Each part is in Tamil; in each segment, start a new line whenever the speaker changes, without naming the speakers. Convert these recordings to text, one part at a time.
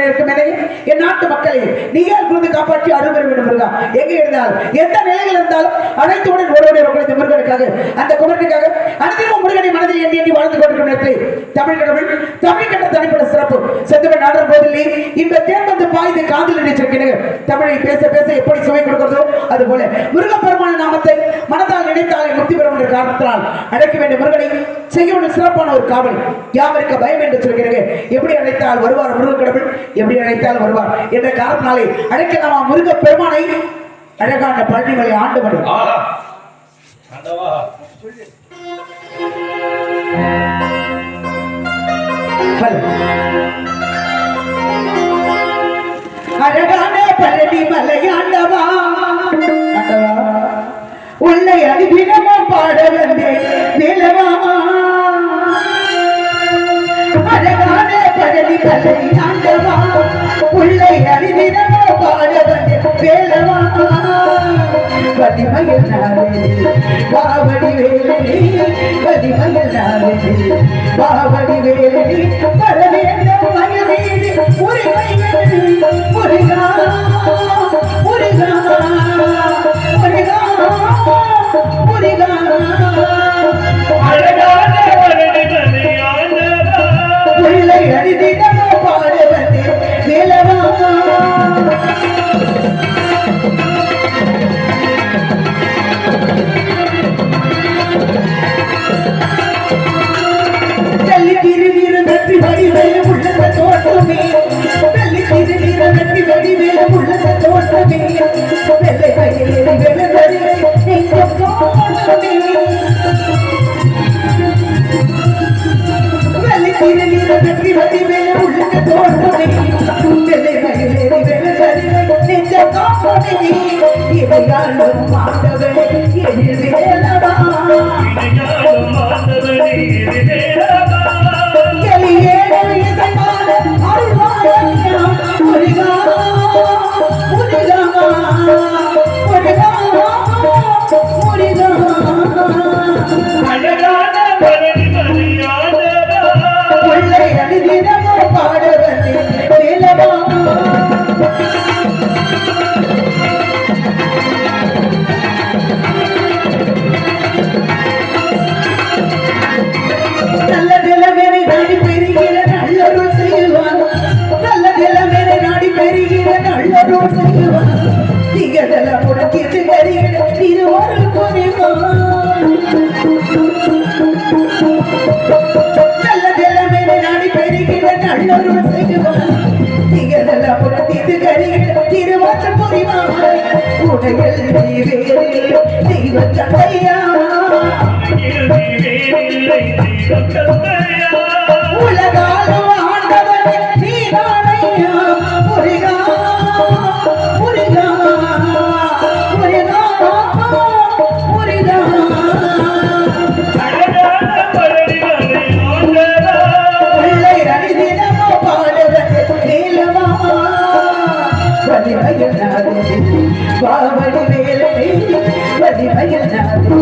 இருக்கும் என் நாட்டு மக்களை நீயே புரிந்து காப்பாற்றி அருள்பெற வேண்டும் முருகா. எங்கே இருந்தால் எந்த நிலையில் இருந்தாலும் அனைத்துடன் ஒருவரை உங்களை முருகனுக்காக அந்த குமரனுக்காக அனைத்தும் முருகனை மனதில் எண்ணி எண்ணி வாழ்ந்து கொண்டிருக்கும் நேரத்தில் தமிழ் கடவுள் தமிழ் கட்ட தனிப்பட்ட சிறப்பு செந்தமிழ் நாடர் போதிலே இந்த தேர்ந்து பாய்ந்து காதில் நினைச்சிருக்கிறேன். தமிழை பேச பேச எப்படி சுவை கொடுக்கிறதோ அதுபோல முருகப்பெருமான நாமத்தை மனதால் நினைத்தாலே முக்தி பெறும் என்ற காரணத்தினால் அழைக்க வேண்டிய முருகனை செய்ய வேண்டிய சிறப்பான ஒரு காவல் யாவருக்கு பயம் என்று சொல்கிறேன். எப்படி அழைத்தால் வருவார் முருகன் கடவுள், எப்படி அழைத்தால் வருவார் என்ற காரணத்தினாலே அழைக்கலாமா முருக பெருமானை அழகான பழனிமலை ஆண்டு மணி அழகான பழனி மலையாண்டவா உள்ளே அடிபினமும் பாட வந்தேன் வேலவா. அழகான பழனி மலையாண்டவா உள்ளே அடிபினமும் பாட வந்தேன் வேலவா. வடிமயில் நாவே பாவடி வேலி வடிமயில் நாவே பாவடி வேலி பரவேந்த மயிலேறி உரிமை வேலி முருகா முருகா முருகா முருகா. அழகான பழனி மலையாண்டவா உள்ளே அடிபினமும் பாட வந்தேன் வேலவா. உலகாலும் ஆண்டவனே நீதானையா முருகா முருகா முருகா முருகா. அழகான பழனி மலையாண்டவா உள்ளே அடிதினமோ பாடுவது வேலவா. வடிமயில் நாவே பாவடி வேலடி வடிமயில் நாவே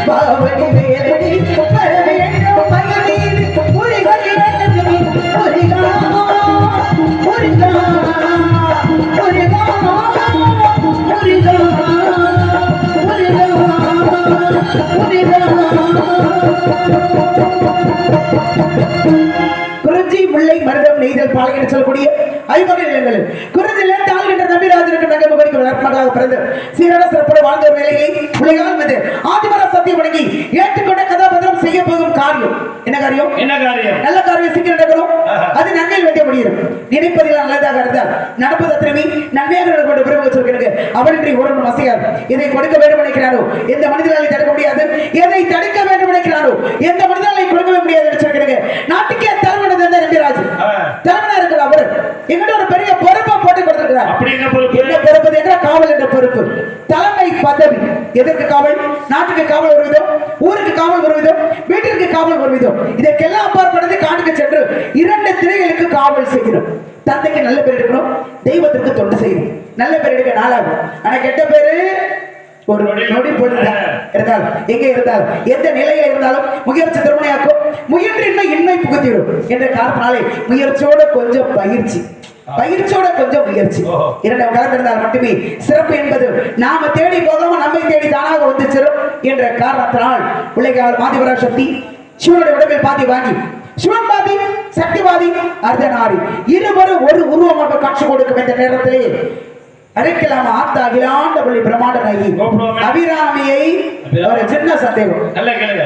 பாவடி வேலடி பரவேந்த மயிலேறி முருகா முருகா முருகா முருகா முருகா முருகா. குறிஞ்சி முல்லை மருதம் நெய்தல் பாலை என்று சொல்லக்கூடிய ஐம்பது நிலங்களில் குறிஞ்சில தாழ்கின்ற நம்பிராஜனுக்கு நகை முகடிக்கு வளர்ப்பதாக பிறந்து சீரான சிறப்போடு வாழ்ந்த வேலையை உலகால் வந்து ஆதிமர சத்தியம் வழங்கி ஏற்றுக்கொண்ட கதாபாத்திரம் செய்ய போகும் காரியம் என்ன காரியம்? என்ன காரியம்? நல்ல காரியம் சீக்கிரம் நடக்கணும். அது நன்மையில் வைக்க முடியும். நினைப்பதில் நல்லதாக இருந்தால் நடப்பது அத்தனை நன்மையாக கொண்டு பிறகு சொல்கிறது அவனின்றி ஒரு வசையாது. இதை கொடுக்க வேண்டும் நினைக்கிறாரோ எந்த மனிதனாலை தடுக்க முடியாது. எதை தடுக்க வேண்டும் நினைக்கிறாரோ எந்த மனிதனாலை கொடுக்கவே முடியாது என்று சொல்கிறது. நாட்டுக்கே தலைவன் நம்பிராஜ் தலைவனா இருக்கிற அவர் எங்கிட்ட ஒரு பெரிய பொறுப்பை போட்டு கொடுத்திருக்கிறார். என்ன பொறுப்பு என்ற காவல் என்ற பொறுப்பு தலைமை பதவி. எதற்கு காவல்? நாட்டுக்கு காவல் ஒரு விதம், ஊருக்கு காவல் ஒரு விதம், வீட்டிற்கு காவல் ஒரு விதம். இதற்கெல்லாம் அப்பாற்பட்டது காட்டுக்கு சென்று 2 திரைகளுக்கு காவல் செய்கிறோம். தந்தைக்கு நல்ல பேர் எடுக்கணும், தெய்வத்திற்கு தொண்டு செய்யணும். நல்ல பேர் எடுக்க நாளாகும். ஆனா கெட்ட பேரு ஒரு நொடி பொழுது இருந்தால் எங்கே இருந்தால் எந்த நிலையில இருந்தாலும் முயற்சி திறமையாக்கும். முயன்றின்மை இன்மை புகுத்திடும் என்ற காரணத்தினாலே முயற்சியோட கொஞ்சம் பயிற்சி பயிற்சியோட கொஞ்சம் முயற்சி இரண்டும் கலந்திருந்தால் மட்டுமே சிறப்பு என்பது நாம தேடி போகாம நம்மை தேடி தானாக வந்து சேரும் என்ற காரணத்தினால் உலகால் மாதிவர சக்தி சிவனுடைய உடம்பில் பாதி வாங்கி சிவன் பாதி சக்திவாதி அர்த்தநாரி இருவரும் ஒரு உருவமாக காட்சி கொடுக்கும் இந்த நேரத்திலே அழைக்கலாம் ஆத்தா அகிலாண்ட பள்ளி பிரம்மாண்ட நாயகி அபிராமியை ஒரு சின்ன சந்தேகம்.
நல்ல கேளுங்க.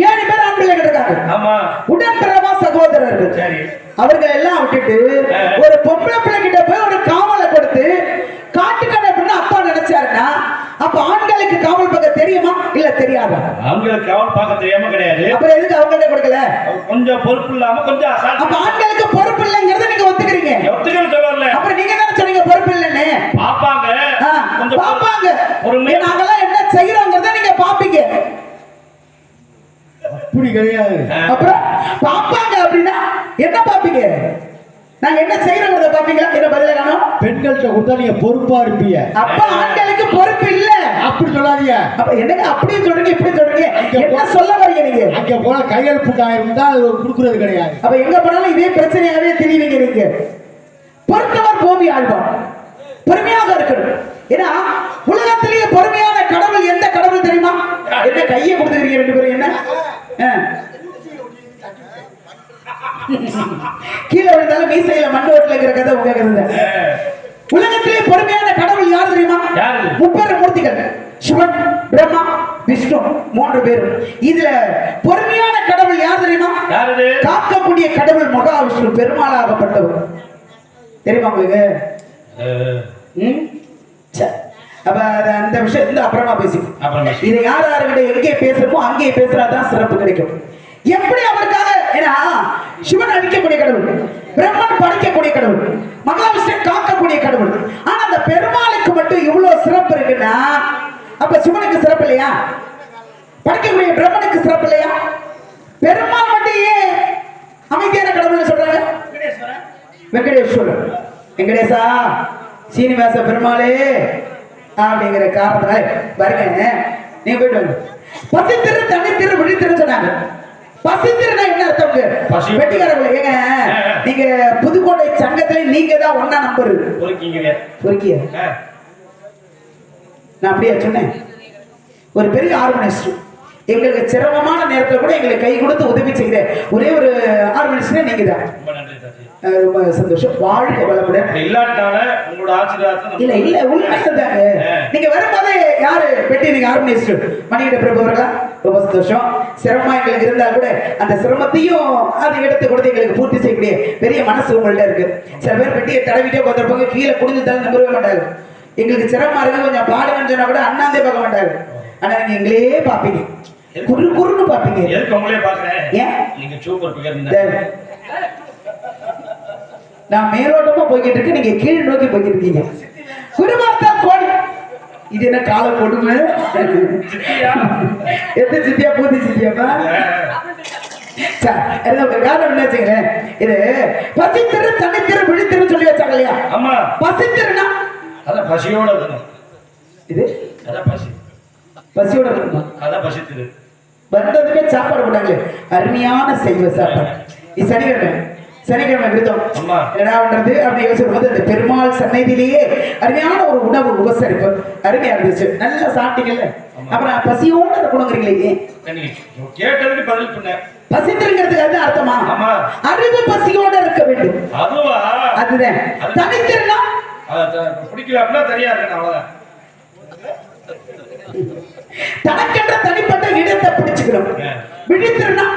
7 பேர் ஆண் பிள்ளைகள் இருக்காங்க.
ஆமா.
உடன்பிறவா சகோதரர்கள்.
சரி.
அவர்கள் எல்லாம் விட்டுட்டு ஒரு பொம்பளை பிள்ளை கிட்ட போய் ஒரு காவலை கொடுத்து காட்டுக்கடை அப்படின்னு அப்பா நினைச்சாருன்னா அப்ப ஆண்களுக்கு காவல் பார்க்க தெரியுமா இல்ல தெரியாதா?
ஆண்களுக்கு காவல் பார்க்க தெரியாம கிடையாது.
அப்புறம் எதுக்கு அவங்கள்ட்ட கொடுக்கல?
கொஞ்சம் பொறுப்பு இல்லாம கொஞ்சம் அசால்ட்.
அப்ப ஆண்களுக்கு பொறுப்பு இல்லைங்கிறத நீங்க ஒத்துக்கிறீங்க.
ஒத்துக்கிறது சொல்லல.
அப்புறம் நீங்க என்ன சொன்னீங்க பொறுப்பு இல்லைன்னு?
பாப்பாங்க.
கொஞ்சம் பாப்பாங்க.
பொறுமையா
நாங்கெல்லாம் என்ன செய்யறோங்கிறத நீங்க பாப்பீங்க.
அப்படி கிடையாது.
அப்புறம் பாப்பாங்க அப்படின்னா என்ன பாப்பீங்க? நாங்க என்ன செய்யறோங்கிறத பாப்பீங்களா? என்ன பதில காணோம்?
பெண்கள்கிட்ட கொடுத்தா நீங்க பொறுப்பா இருப்பீங்க.
அப்ப ஆண்களுக்கு பொறுப்பு இல்ல
அப்படி சொல்லாதீங்க.
அப்ப என்னங்க அப்படியே சொல்றீங்க இப்படி சொல்றீங்க? என்ன சொல்ல வரீங்க நீங்க?
அங்க போனா கையெழுப்பு காயம் தான் கொடுக்கறது கிடையாது.
அப்ப எங்க போனாலும் இதே பிரச்சனையாவே தெரியுவீங்க நீங்க. பொறுத்தவர் பூமி ஆழ்வார் பொறுமையாக இருக்கணும். ஏன்னா உலகத்திலேயே பொறுமையான கடவுள் எந்த கடவுள் தெரியுமா? என்ன கையை கொடுத்துக்கிறீங்க ரெண்டு பேரும்? என்ன கீழே விழுந்தாலும் மீசையில மண் ஓட்டுல இருக்கிற கதை உங்க கதை. உலகத்திலே பொறுமையான கடவுள் யார் தெரியுமா? முப்பெரும் மூர்த்திகள் சிவன் பிரம்மா விஷ்ணு 3 பேரும். இதுல பொறுமையான கடவுள் யார் தெரியுமா? காக்கக்கூடிய கடவுள் மகாவிஷ்ணு பெருமாளாகப்பட்டவர். தெரியுமா உங்களுக்கு? அப்ப அந்த விஷயம் இந்த அப்புறமா பேசி இதை யார் யாருக்கிட்ட எங்கே பேசணுமோ அங்கே பேசுறாதான் சிறப்பு கிடைக்கும். எப்படி அவருக்காக? ஏன்னா சிவன் அழிக்கக்கூடிய கடவுள், பிரம்மன் படைக்கக்கூடிய கடவுள், மகாவிஷ்ணு காக்கக்கூடிய கடவுள். ஆனா அந்த பெருமாளுக்கு மட்டும் இவ்வளவு சிறப்பு இருக்குன்னா அப்ப சிவனுக்கு சிறப்பு இல்லையா? படைக்கக்கூடிய பிரம்மனுக்கு சிறப்பு இல்லையா? பெருமாள் மட்டும் ஏன் அமைதியான கடவுள் சொல்றாங்க? வெங்கடேஸ்வரர், வெங்கடேசா சீனிவாச பெருமாளே அப்படிங்கிற காரணத்தினால பாருங்க. நீங்க போயிட்டு வாங்க. பசித்திரு தனித்திரு விழித்திரு சொன்னாங்க. பசித்திருனா என்ன அர்த்தம்? வெட்டிக்காரங்கள ஏங்க நீங்க புதுக்கோட்டை சங்கத்துல நீங்க தான் ஒன்னா நம்பர் பொறுக்கிய. நான் அப்படியே சொன்னேன். ஒரு பெரிய ஆர்கனைஸ்ட் எங்களுக்கு சிரமமான நேரத்தில் கூட எங்களுக்கு கை கொடுத்து உதவி செய்கிற ஒரே ஒரு ஆர்கனைஸ்டே நீங்க தான். ரொம்ப சந்தோஷம். வாழ்க வளமுடன்.
இல்லாட்டால உங்களோட ஆசீர்வாதம்
இல்ல இல்ல உண்மைதாங்க. நீங்க வரும்போது யாரு பெட்டி நீங்க ஆர்கனைஸ்ட் மணிகிட்ட பிரபு அவர்களா? ரொம்ப சந்தோஷம். சிரமமா எங்களுக்கு இருந்தா கூட அந்த சிரமத்தையும் அது எடுத்து கொடுத்து எங்களுக்கு பூர்த்தி செய்யக்கூடிய பெரிய மனசு உங்கள்ட்ட இருக்கு. சில பேர் பெட்டியை தடவிட்டே பார்த்துருப்பாங்க, கீழே குடிஞ்சு தலை நம்பவே மாட்டாங்க. எங்களுக்கு சிரமமா இருக்கு கொஞ்சம் பாடுங்கன்னு சொன்னா கூட அண்ணாந்தே பார்க்க மாட்டாங்க. ஆனா நீங்க எங்களே பாப்பீங்க, குறு குறுன்னு பாப்பீங்க. ஏன்
நீங்க சூப்பர் பிகர்.
நான் மேலோட்டமா போய்கிட்டு இருக்கு, நீங்க கீழ் நோக்கி போய்கிட்டு இருக்கீங்க. குருமாத்தா கோடி இது என்ன கால கொடுமை? எந்த சித்தியா பூத்தி சித்தியாப்பா? காரணம் என்ன வச்சுக்கிறேன், இது பசித்திரு தனித்திரு விழித்திரு சொல்லி வச்சாங்க இல்லையா?
ஆமா.
பசித்திருனா
அதான் பசியோட இருக்கணும்.
இது
அதான் பசி,
பசியோட இருக்கணும்.
அதான் பசித்திரு.
வந்ததுமே சாப்பாடு போட்டாங்களே அருமையான செய்வ சாப்பாடு. இது சனிக்கிழமை விருதம் என்னடா பண்றது அப்படி யோசிக்கும் போது அந்த பெருமாள் சன்னதியிலேயே அருமையான ஒரு உணவு உபசரிப்பு அருமையா இருந்துச்சு. நல்லா சாப்பிட்டீங்கல்ல, அப்புறம் பசியோட இருக்கணுங்கிறீங்களே.
கேட்டதுக்கு பதில் பண்ண
பசித்திருங்கிறதுக்கு அது அர்த்தமா? அறிவு பசியோட இருக்க வேண்டும்.
அதுவா?
அதுதான். தனித்திருந்தா
பிடிக்கல அப்படின்னா சரியா இருக்கு. அவ்வளவுதான்.
தனக்கென்ற தனிப்பட்ட இடத்தை பிடிச்சுக்கிறோம். விழித்திருந்தா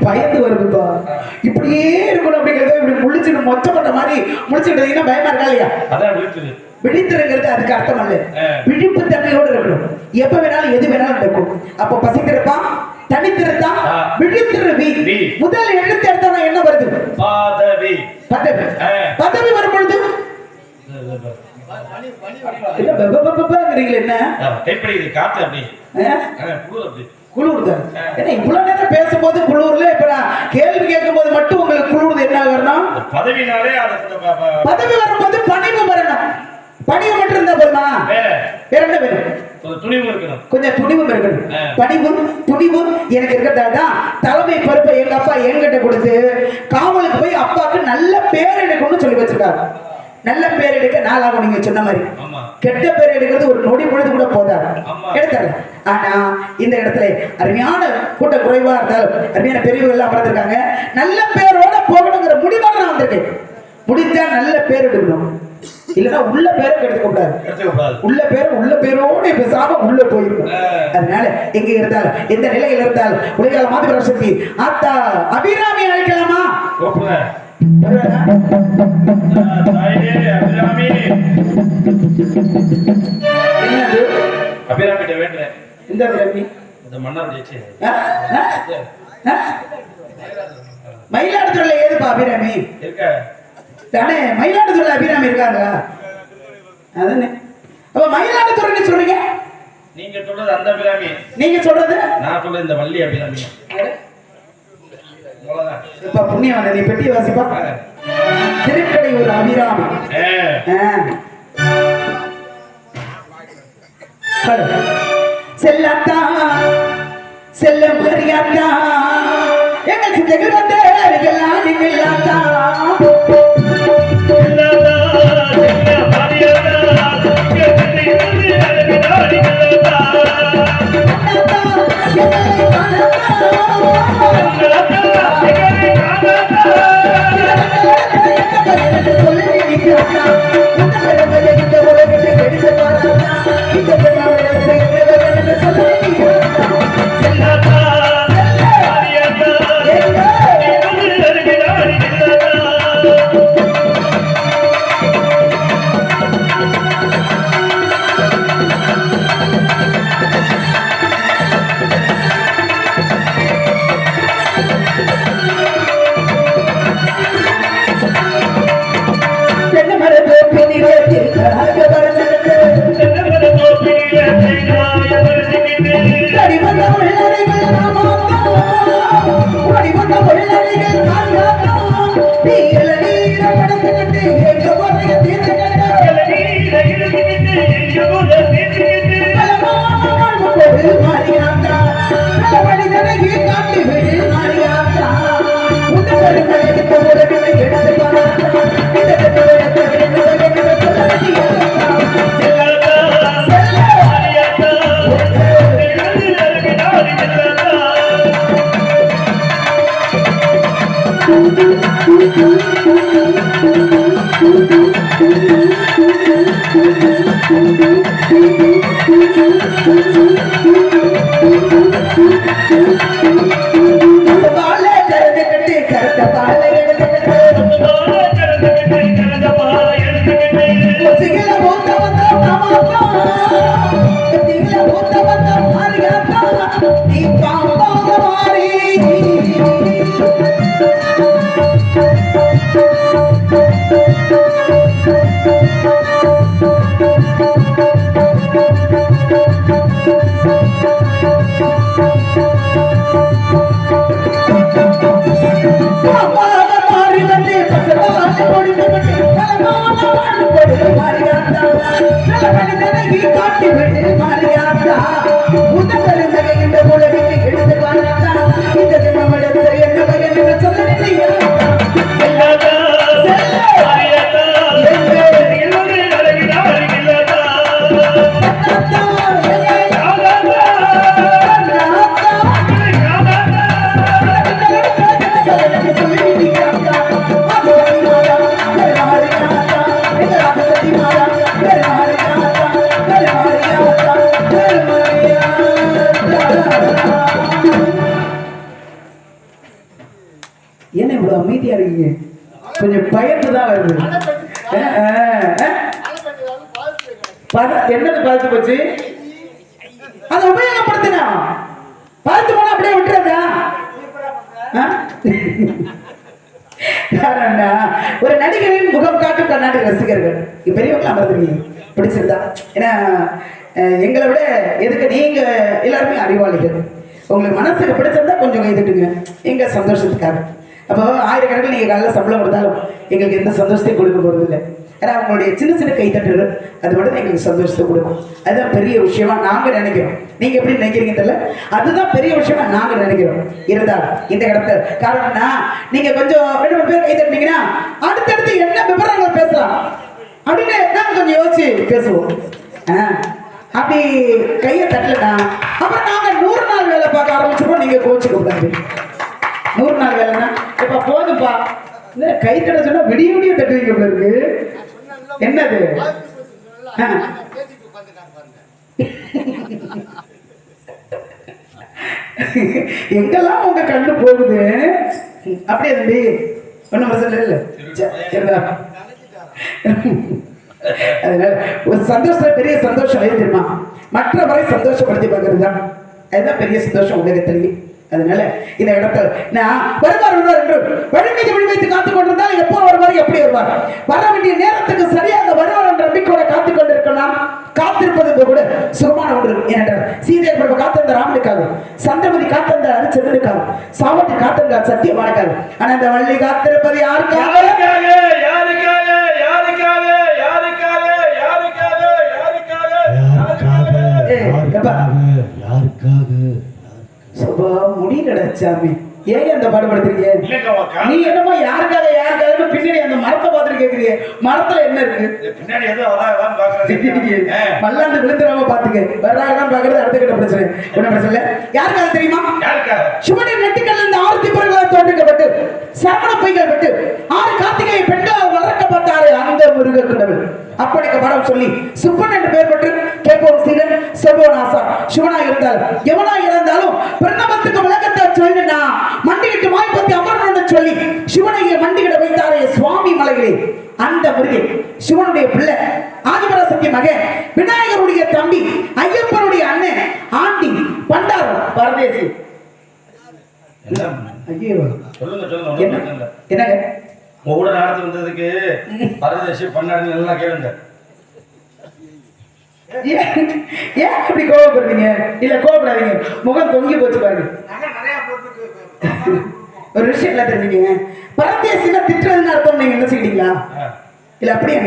பயந்து வருதுப்பா. இப்படியே இருக்கணும் அப்படிங்கிறத இப்படி முழிச்சுட்டு மொச்சப்பட்ட மாதிரி முழிச்சுட்டு பயமா இருக்கா இல்லையா? விழித்திருங்கிறது அதுக்கு அர்த்தம் அல்ல. விழிப்பு தன்மையோடு இருக்கணும். எப்ப வேணாலும் எது வேணாலும் நடக்கும். அப்ப பசித்திருப்பா, தனித்திருந்தா, விழித்திருவி. முதல் எழுத்து எடுத்தா என்ன வருது? பதவி. பதவி வரும் பொழுது குளிர்தான். ஏன்னா இவ்வளவு நேரம் பேசும்போது குளிர்ல, இப்ப நான் கேள்வி கேட்கும் போது மட்டும் உங்களுக்கு குளிர்து என்ன வரணும்?
பதவினாலே
பதவி வரும்போது பணிவு வரணும். பணிவு மட்டும் இருந்தா போதுமா? வேற என்ன வேணும்?
ஒரு துணிவு இருக்கணும்.
கொஞ்சம் துணிவும் இருக்கணும். பணிவும் துணிவும் எனக்கு இருக்கிறதாதான் தலைமை பொறுப்பை எங்க அப்பா என்கிட்ட கொடுத்து காவலுக்கு போய் அப்பாவுக்கு நல்ல பேர் எடுக்கணும்னு சொல்லி வச்சிருக்காரு. நல்ல பேர் எடுக்க நாளாகும். நீங்க சொன்ன மாதிரி கெட்ட பேர் எடுக்கிறது ஒரு நொடி பொழுது கூட போதாது, எடுத்தாரு. ஆனா இந்த இடத்துல அருமையான கூட்ட குறைவா இருந்தாலும் அருமையான பெரியவர்கள் எல்லாம் வளர்ந்துருக்காங்க. நல்ல பேரோட போகணுங்கிற முடிவோட நான் வந்திருக்கேன். முடிஞ்சா நல்ல பேர் எடுக்கணும், இல்லைன்னா உள்ள பேரை எடுத்துக்க கூடாது. உள்ள பேரோட பேசாம உள்ள போயிருக்கும். அதனால எங்க இருந்தாலும் எந்த நிலையில் இருந்தாலும் உலகால மாதவர சக்தி ஆத்தா அபிராமி அழைக்கலாமா? என்னது
அபிராமிட்ட வேண்டேன்.
இந்த அபிராமி
இந்த மன்னார்
மயிலாடுதுறையில ஏதுப்பா அபிராமி
இருக்க?
தானே மயிலாடுதுறையில அபிராமி இருக்காங்களா? அதானே. அப்ப மயிலாடுதுறைன்னு சொல்றீங்க,
நீங்க சொல்றது அந்த அபிராமி,
நீங்க சொல்றது நான்
சொல்றது இந்த வள்ளி அபிராமி.
இப்ப புண்ணியவன நீ பெட்டி வாசிப்பா. திருக்கடை ஒரு அபிராமி. செல்லாத்தா செல்லம் பெரியாத்தா எங்கள் சித்தர்கள் வந்து எல்லாம் நில்லாத்தா என்ன இவ்வளவு அமைதியா இருக்கீங்க? கொஞ்சம் பயந்துதான் வருது. என்னது பார்த்து போச்சு? அதை உபயோகப்படுத்தினா பார்த்து போனா அப்படியே விட்டுறதா? ஒரு நடிகரின் முகம் காட்டும் கண்ணாடி ரசிகர்கள் பெரியவங்க அமர்ந்துருக்கீங்க, பிடிச்சிருந்தா? ஏன்னா எங்களை விட எதுக்கு நீங்க எல்லாருமே அறிவாளிகள். உங்களுக்கு மனசுக்கு பிடிச்சிருந்தா கொஞ்சம் கைதுட்டுங்க எங்க சந்தோஷத்துக்காக. அப்போ 1000 கணக்கில் நீங்க காலையில் சம்பளம் கொடுத்தாலும் எங்களுக்கு எந்த சந்தோஷத்தையும் கொடுக்க போறது இல்லை. ஏன்னா அவங்களுடைய சின்ன சின்ன கைத்தட்டுகள் அது மட்டும் எங்களுக்கு சந்தோஷத்தை கொடுக்கும். அதுதான் பெரிய விஷயமா நாங்க நினைக்கிறோம். நீங்க எப்படி நினைக்கிறீங்க தெரியல, அதுதான் பெரிய விஷயமா நாங்க நினைக்கிறோம். இருந்தால் இந்த இடத்துல காரணம்னா நீங்க கொஞ்சம் 2-3 பேர் கைத்தட்டினீங்கன்னா அடுத்தடுத்து என்ன விவரங்கள் பேசலாம் அப்படின்னு நாங்க கொஞ்சம் யோசிச்சு பேசுவோம். அப்படி கையை தட்டலன்னா அப்புறம் நாங்க 100 நாள் வேலை பார்க்க ஆரம்பிச்சிருவோம். நீங்க கோச்சுக்க கூடாது. 100 நாள் வேலைன்னா இப்ப போதும்பா, இந்த கை தட்ட சொன்னா விடிய விடிய தட்டுவீங்க பிறகு என்னது? எங்கெல்லாம் உங்க கண்ணு போகுது அப்படியே தம்பி ஒன்னும் பிரச்சனை இல்லை. அதனால ஒரு சந்தோஷம், பெரிய சந்தோஷம் எது தெரியுமா? மற்றவரை சந்தோஷப்படுத்தி பார்க்கறது தான். அதுதான் பெரிய சந்தோஷம் உலகத்திலேயே. அதனால இந்த இடத்துல நான் வருவார் என்று வழிமீது விழிவைத்து காத்துக் கொண்டிருந்தால் எப்போ வருவார், எப்படி வருவார், வர வேண்டிய நேரத்துக்கு சரியாக வருவார் என்ற நம்பிக்கையோட காத்துக் கொண்டிருக்கலாம். காத்திருப்பது கூட சுகமான ஒன்று. ஏனென்றால் சீதை காத்திருந்த ராமனுக்காக, சந்திரமதி காத்திருந்த அரிச்சந்திரனுக்காக, சாவட்டி காத்திருந்த சத்தியமானக்காக. ஆனா இந்த வள்ளி காத்திருப்பது யாருக்காக? முடியலடா சாமி, ஏன் அந்த பாடுபடுத்துறீங்க? நீ என்னமோ யாருக்காக யாருக்காக பின்னாடி அந்த மரத்தை பார்த்துட்டு கேக்குறீங்க. மரத்துல என்ன இருக்கு? பல்லாண்டு விழுந்துடாம பாத்துக்க. வர்றாங்கதான் பாக்குறது அடுத்த கிட்ட பிரச்சனை. என்ன பிரச்சனை? யாருக்காக தெரியுமா? சிவனின் நெட்டுக்கள் இந்த ஆர்த்தி பொருள்களால் தோற்றுக்கப்பட்டு சரவண பொய்கள் விட்டு 6 கார்த்திகை பெண்கள் வளர்க்கப்பட்டாரு அந்த முருக கடவுள். அப்படிக்க படம் சொல்லி சுப்பன் என்று பெயர் பெற்று கேட்போம் சீடன் செல்வோன் ஆசா. சிவனா இருந்தாலும் எவனா இருந்தாலும் பிரணவத்துக்கு விளக்கத்தை சொல்லினா மண்டிகிட்டு வாய்ப்பத்தி அமரணும்னு சொல்லி சிவனையை மண்டிகிட வைத்தாரே சுவாமி மலையிலே. அந்த முருகன் சிவனுடைய பிள்ளை, ஆதிபராசக்தி மகன், விநாயகருடைய தம்பி, ஐயப்பனுடைய அண்ணன், ஆண்டி பண்டாரம் பரதேசி. ஐயோ என்னங்க
உங்களோட நாடத்து வந்ததுக்கு பரதேசி பன்னாடு எல்லாம் கேளுங்க.
ஏன் அப்படி கோவப்படுறீங்க? இல்ல கோவப்படாதீங்க, முகம் தொங்கி போச்சு பாருங்க. ஒரு விஷயம் எல்லாம் தெரிஞ்சுக்கீங்க. பரதேசில திட்டுறதுன்னு அர்த்தம் நீங்க என்ன செய்யறீங்களா? இல்ல அப்படியே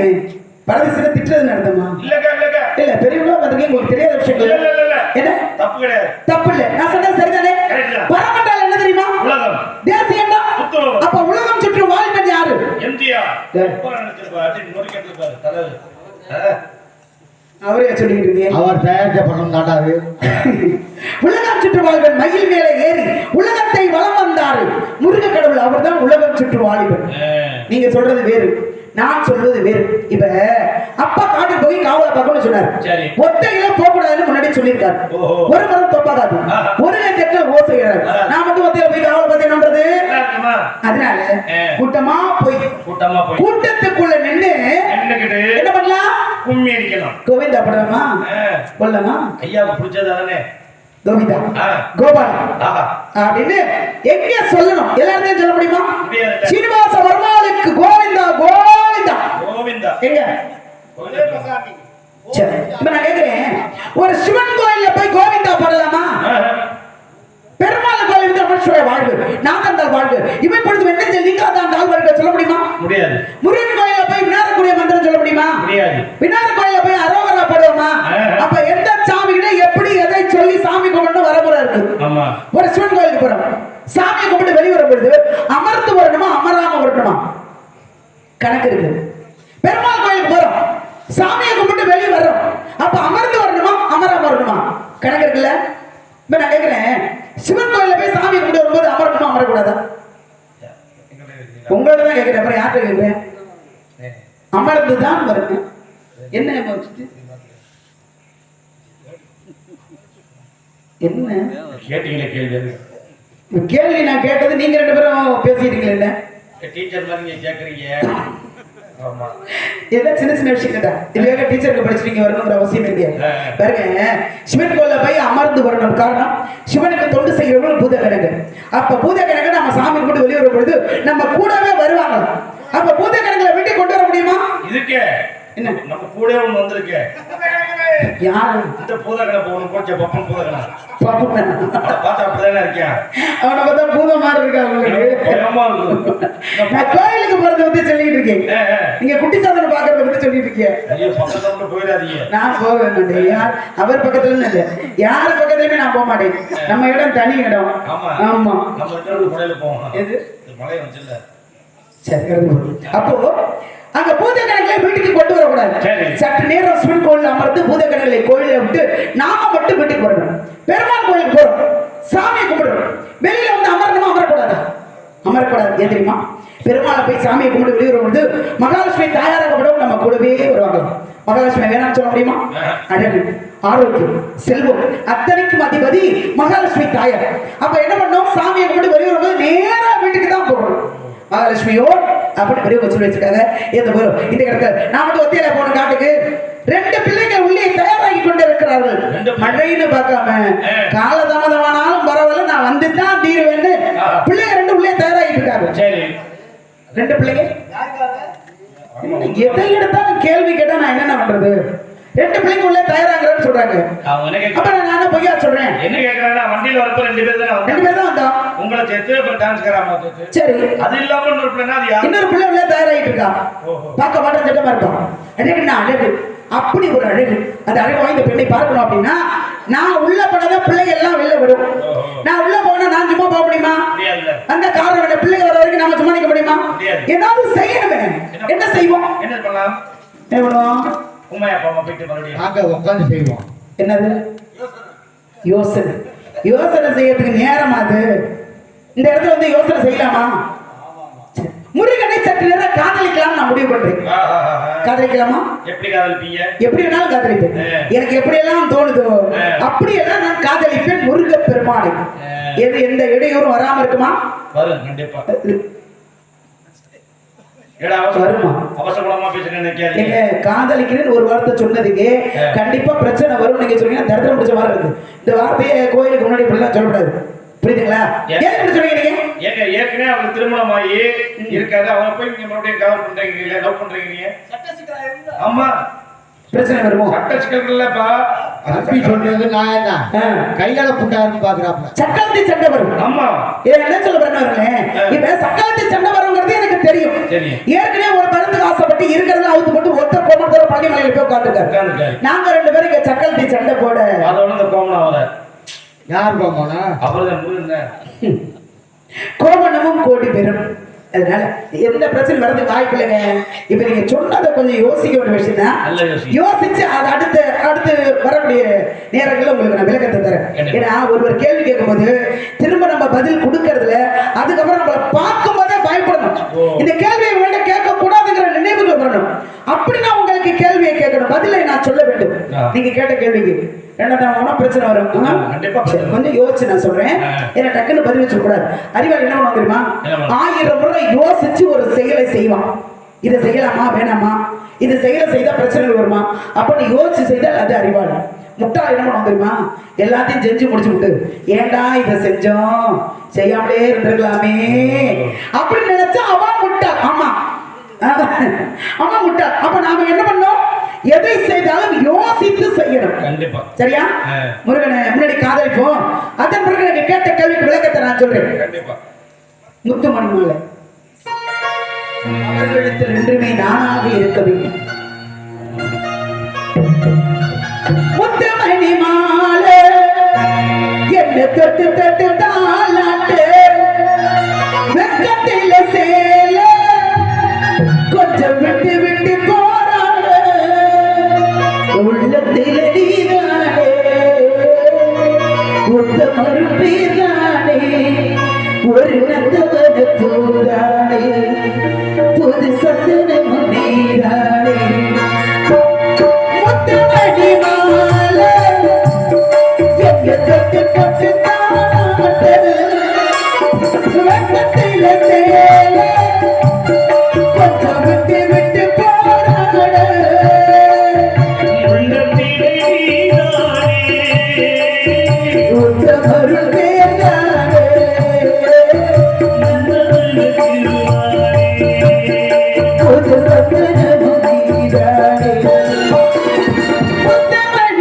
பரதேசில திட்டுறதுன்னு அர்த்தமா? இல்ல பெரியவங்களா பாத்துருக்கீங்க, உங்களுக்கு தெரியாத விஷயங்கள் என்ன?
தப்பு கிடையாது,
தப்பு இல்ல. நான் சொன்னது சரிதானே? பரமண்டால் என்ன தெரியுமா? உலகம். தேசியம் தான். அப்ப உலகம் சுற்றி வாழ்ந்தது யாரு?
எம்ஜிஆர்.
அவரே சொல்லிட்டு இருக்கீங்க.
அவர் தயாரித்த படம் தாண்டாது.
உலகம் சுற்று வாழ்வன் மயில் மேலே ஏறி உலகத்தை வலம் வந்தாரு முருக கடவுள். அவர் தான் உலகம் சுற்று வாலிபன். நீங்க சொல்றது வேறு, நான் சொல்வது வேறு. இப்ப அப்பா காட்டுக்கு போய் காவலை பார்க்கணும்னு சொன்னாரு. ஒத்தையில போக கூடாதுன்னு முன்னாடி சொல்லியிருக்காரு. ஒரு மரம் தப்பாகாது, ஒரு தெற்ற ஓசைகிறார். நான் மட்டும் ஒத்தையில போய் காவலை பார்த்து என்னன்றது? அதனால கூட்டமா போய் கூட்டத்துக்குள்ள நின்று என்ன பண்ணலாம்?
கும்மி அடிக்கலாம்.
கோவிந்தா படலாமா? கொள்ளமா?
ஐயாவுக்கு பிடிச்சது தானே
கோவிந்தா கோபாலா அப்படின்னு எங்க சொல்லணும்? எல்லாத்தையும் சொல்ல முடியுமா? சீனிவாச வர்மாவுக்கு கோவிந்தா கோவிந்தா
கோவிந்தா
எங்க? சரி, இப்ப நான் கேக்குறேன், ஒரு சிவன் கோயில்ல போய் கோவிந்தா பாடலாமா? பெருமாள் கோயில் நமச்சிவாய வாழ்வு, நாகந்தால் வாழ்வு, இவை பொழுது என்ன செய்வீங்க? அதான் வாழ்வு சொல்ல முடியுமா? முடியாது. முருகன் கோயில போய் விநாயகருடைய மந்திரம் சொல்ல முடியுமா? முடியாது. விநாயகர் கோயில போய் அரோகரா பாடுவோமா? அப்ப எந்த சாமிகிட்ட எப்படி எதை சொல்லி சாமி கும்பிட்டு வரமுறை இருக்கு? ஒரு சிவன் கோயிலுக்கு போறோம், சாமி கும்பிட்டு வெளியே வரும் பொழுது அமர்ந்து வரணுமா அமராம வரணுமா? கணக்கு இருக்கு. பெருமாள் கோயிலுக்கு போறோம், சாமியை கும்பிட்டு வெளியே வர்றோம், அப்ப அமர்ந்து வரணுமா அமராம வரணுமா? கணக்கு இருக்குல்ல. இப்ப நான் கேட்கிறேன், சிவன் கோயில போய் சாமி கும்பிட்டு வரும்போது அமரணுமா அமரக்கூடாதா? உங்களோட தான் கேட்கிறேன், அப்புறம் யார்கிட்ட கேட்கிறேன்? அமர்ந்துதான் வருங்க. என்ன என்ன
கேட்டீங்களே கேள்வி?
கேள்வி நான் கேட்டது நீங்க 2 பேரும் பேசிட்டீங்களே. என்ன
டீச்சர் மாதிரி நீங்க கேக்குறீங்க? ஆமா,
இதெல்லாம் சின்ன சின்ன விஷயம் தான். இதுக்காக டீச்சருக்கு படிச்சுட்டு வரணுங்கிற அவசியம் இல்லையா? பாருங்க, சிவன் கோயில போய் அமர்ந்து வரணும். காரணம், சிவனுக்கு தொண்டு செய்யறவங்க பூத கணக்கு. அப்ப பூத கணக்கு நம்ம சாமி கொண்டு வெளியே வரும் பொழுது நம்ம கூடவே வருவாங்க. அப்ப பூத கணக்குல வீட்டுக்கு கொண்டு வர முடியுமா?
இதுக்கே என்ன நம்ம கூட ஒண்ணு வந்திருக்கு.
யாரு
இந்த பூதக்கடை போகணும் போச்ச பப்பன் பூதக்கடை
பாப்பா
பார்த்தா அப்படிதானே இருக்கேன்.
அவனை பார்த்தா பூதம் மாதிரி இருக்கா உங்களுக்கு?
பயமா இருக்கு.
நான் கோயிலுக்கு போறதை பத்தி சொல்லிட்டு இருக்கேன். நீங்க குட்டி சாதனை பாக்குறத பத்தி சொல்லிட்டு இருக்கீங்க.
ஐயோ பக்கத்துல கூட போயிடாதீங்க.
நான் போக மாட்டேன். யார் அவர் பக்கத்துல இல்ல, யார் பக்கத்துலயுமே நான் போக மாட்டேன். நம்ம இடம் தனி இடம்.
ஆமா
ஆமா
நம்ம இருக்கிறது மலையில போவோம்.
எது
மலையை வச்சுல
சரி. அப்போ அங்க பூதக்கணங்களை வீட்டுக்கு கொண்டு வரக்கூடாது.
சரி.
சற்று நேரம் சிவன் கோயில் அமர்ந்து பூதக்கணங்களை கோயிலை விட்டு நாம மட்டும் வீட்டுக்கு வரணும். பெருமாள் கோயிலுக்கு போறோம், சாமியை கும்பிடுறோம். வெளியில வந்து அமரணுமா? அமரக்கூடாதா? அமரக்கூடாது. ஏன் தெரியுமா? பெருமாளை போய் சாமியை கும்பிட்டு வெளியே வரும்போது மகாலட்சுமி தாயாராக கூட நம்ம கூடவே வருவாங்க. மகாலட்சுமி வேணாம்னு சொல்ல முடியுமா? அழகு, ஆரோக்கியம், செல்வம் அத்தனைக்கும் அதிபதி மகாலட்சுமி தாயார். அப்ப என்ன பண்ணோம்? சாமியை கும்பிட்டு வெளியே வரும்போது நேரா வீட்டுக்கு தான் போகணும். மகாலட்சுமியோ அப்படி பெரிய வச்சு வச்சிருக்காங்க. எந்த போறோம் இந்த இடத்துல நான் வந்து ஒத்தையில போன காட்டுக்கு 2 பிள்ளைகள் உள்ளே தயாராகி கொண்டு இருக்கிறார்கள். மழைன்னு பார்க்காம காலதாமதமானாலும் பரவாயில்ல, நான் வந்து தான் தீருவேன்னு பிள்ளைங்க 2 உள்ளே தயாராகிட்டு இருக்காங்க.
சரி.
2 பிள்ளைங்க எதை எடுத்தாலும் கேள்வி கேட்டா நான் என்ன பண்றது? 2 பிள்ளைங்க உள்ளே தயாராகிறேன்னு சொல்றாங்க. அப்ப நான் பொய்யா சொல்றேன்?
என்ன கேக்குறாங்கன்னா வண்டியில வரப்ப 2 பேர் தானே
2 பேர் தான் வந்தோம்.
உங்களை சேர்த்து அப்புறம் டான்ஸ்காரமா சேர்த்து.
சரி.
அது இல்லாம இன்னொரு பிள்ளை அது யார்?
இன்னொரு பிள்ளை உள்ளே தயாராகிட்டு இருக்கா. பார்க்க மாட்டேன் சட்டமா இருப்பான். அழகுன்னா அழகு, அப்படி ஒரு அழகு. அந்த அழகு வாய்ந்த பெண்ணை பார்க்கணும் அப்படின்னா நான் உள்ள போனதான் பிள்ளைங்க எல்லாம் வெளில வரும். நான் உள்ள போனா நான் சும்மா போக முடியுமா? அந்த காரணம் பிள்ளைங்க வர வரைக்கும் நாம சும்மா நிக்க முடியுமா? ஏதாவது செய்யணுமே. என்ன செய்வோம்?
என்ன பண்ணலாம்?
என்ன பண்ணுவோம்?
உண்மையா அப்பா போயிட்டு மறுபடியும்
அங்க உட்காந்து செய்வோம்.
என்னது? யோசனை. யோசனை செய்யறதுக்கு நேரம் அது. இந்த இடத்துல வந்து யோசனை செய்யலாமா? முருகனை சற்று நேரம் காதலிக்கலாம் நான் முடிவு பண்றேன். காதலிக்கலாமா?
எப்படி காதலிப்பீங்க? எப்படி
வேணாலும் காதலிப்பேன். எனக்கு எப்படி எல்லாம் தோணுதோ அப்படியெல்லாம் நான் காதலிப்பேன் முருக பெருமானை. எந்த இடையூறும் வராம இருக்குமா?
வரும் கண்டிப்பா.
காதலிக்கிறேன் ஒரு வார்த்தை சொன்னதுக்கு கண்டிப்பா பிரச்சனை வரும் நீங்க சொன்னீங்கன்னா தரித்திரம் பிடிச்ச மாதிரி இருக்கு. இந்த வார்த்தையை கோயிலுக்கு முன்னாடி இப்படிலாம் சொல்லக்கூடாது. புரியுதுங்களா? ஏன் சொல்றீங்க?
ஏற்கனவே அவருக்கு திருமணம் ஆகி இருக்காரு. அவரை போய் நீங்க மறுபடியும் காதல் பண்றீங்க, லவ் பண்றீங்க. ஆமா
பிரச்சனை வருமோ?
சட்ட சிக்கல்கள்லப்பா
அப்படி சொல்றது நான் என்ன கையால புண்டாருன்னு பாக்குறாப்ல.
சக்காலத்தி சண்டை வரும்.
ஆமா
என்ன சொல்ல வரேன்? இப்ப சக்காலத்தி சண்டை வருங்கிறது எனக்கு தெரியும். ஏற்கனவே ஒரு படத்துக்கு ஆசைப்பட்டு இருக்கிறத அவுத்து போட்டு ஒத்த கோமத்தோட பள்ளிமலையில போய் உட்காந்துருக்காரு. நாங்க 2 பேரும் இங்க சக்காலத்தி சண்டை போட
அதோட இந்த கோமனா வர
யார் கோமனா?
அவர்தான் முருகன்.
கோமனமும் கோடி பெறும். அதனால எந்த பிரச்சனை வரதுக்கு வாய்ப்பு இல்லைங்க. இப்ப நீங்க சொன்னதை கொஞ்சம் யோசிக்க வேண்டிய விஷயம் தான். யோசிச்சு அது அடுத்து வரக்கூடிய நேரங்களில் உங்களுக்கு நான் விளக்கத்தை தரேன். ஏன்னா ஒருவர் கேள்வி கேட்கும் போது திரும்ப நம்ம பதில் கொடுக்கறதுல அதுக்கப்புறம் நம்மளை பார்க்கும் போதே பயப்படணும். இந்த கேள்வியை வேண்ட கேட்க கூடாதுங்கிற நினைவுகள் வரணும். அப்படி நான் உங்களுக்கு கேள்வியை கேட்கணும், பதிலை நான் சொல்ல வேண்டும். நீங்க கேட்ட கேள்விக்கு என்ன பிரச்சனை வரும்? கொஞ்சம் யோசிச்சு நான் சொல்றேன். ஏன்னா டக்குன்னு பதில் சொல்லக்கூடாது. அறிவாளி என்ன பண்ணுவோம் தெரியுமா? 1000 முறை யோசிச்சு ஒரு செயலை செய்வான். இதை செய்யலாமா வேணாமா, இது செயலை செய்தா பிரச்சனை வருமா அப்ப நீ யோசிச்சு செய்தால் அது அறிவாளி. முட்டாள் என்ன பண்ணுவோம் தெரியுமா? எல்லாத்தையும் செஞ்சு முடிச்சு விட்டு ஏண்டா இதை செஞ்சோம், செய்யாமலே இருந்திருக்கலாமே அப்படின்னு நினைச்சா அவன் முட்டாள். ஆமா அவன் முட்டாள். அப்ப நாம என்ன பண்ணோம்? எதை செய்தாலும் யோசித்து செய்யணும். கண்டிப்பா. சரியா? முருகனை முன்னாடி காதலிப்போம். அதன் பிறகு எனக்கு கேட்ட கேள்விக்கு விளக்கத்தை நான் சொல்றேன். கண்டிப்பா. முத்துமணி மாலை அவர்களிடத்தில் என்றுமே நானாக இருக்க வேண்டும். முத்துமணி மாலை என்ன தொட்டு தொட்டு தாளாட்டு வெக்கத்தில சேல கொஞ்சம் விட்டு விட்டு போராட உள்ளத்தில நீதானே உத்த மறுப்பீதானே ஒரு நந்தவன தூரானே புது சத்தனம் நீதானே முத்துமணி மாலை எங்க தொட்டு தொட்டு தாளாட்டு வெக்கத்தில சேல கொஞ்சம் விட்டு விட்டு போராட முத்துமணி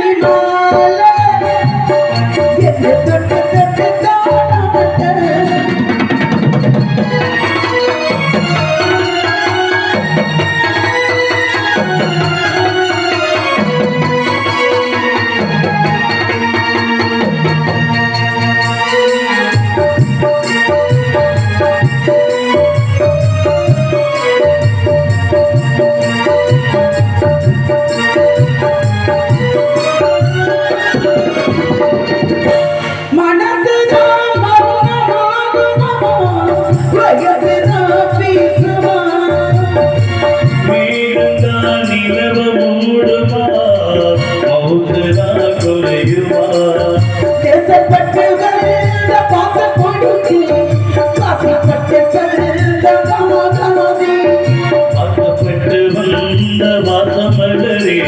வாசப்பட்டு வந்த வாசமலரே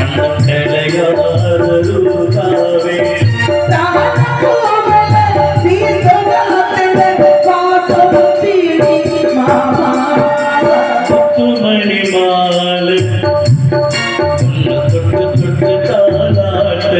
அண்ணம் கலையாரூராவே முத்துமணி மாலை உன்னை தொட்டு தொட்டு தாலாட்ட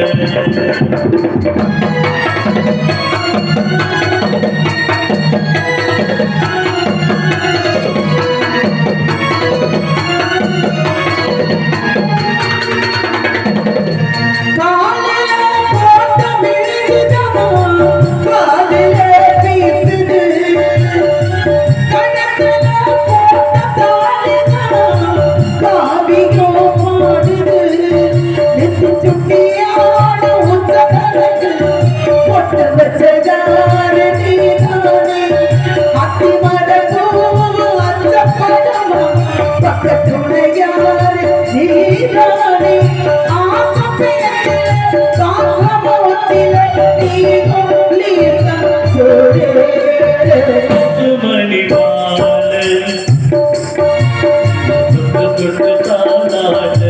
முத்துமணி மாலை தொட்டு தொட்டு தாலாட்ட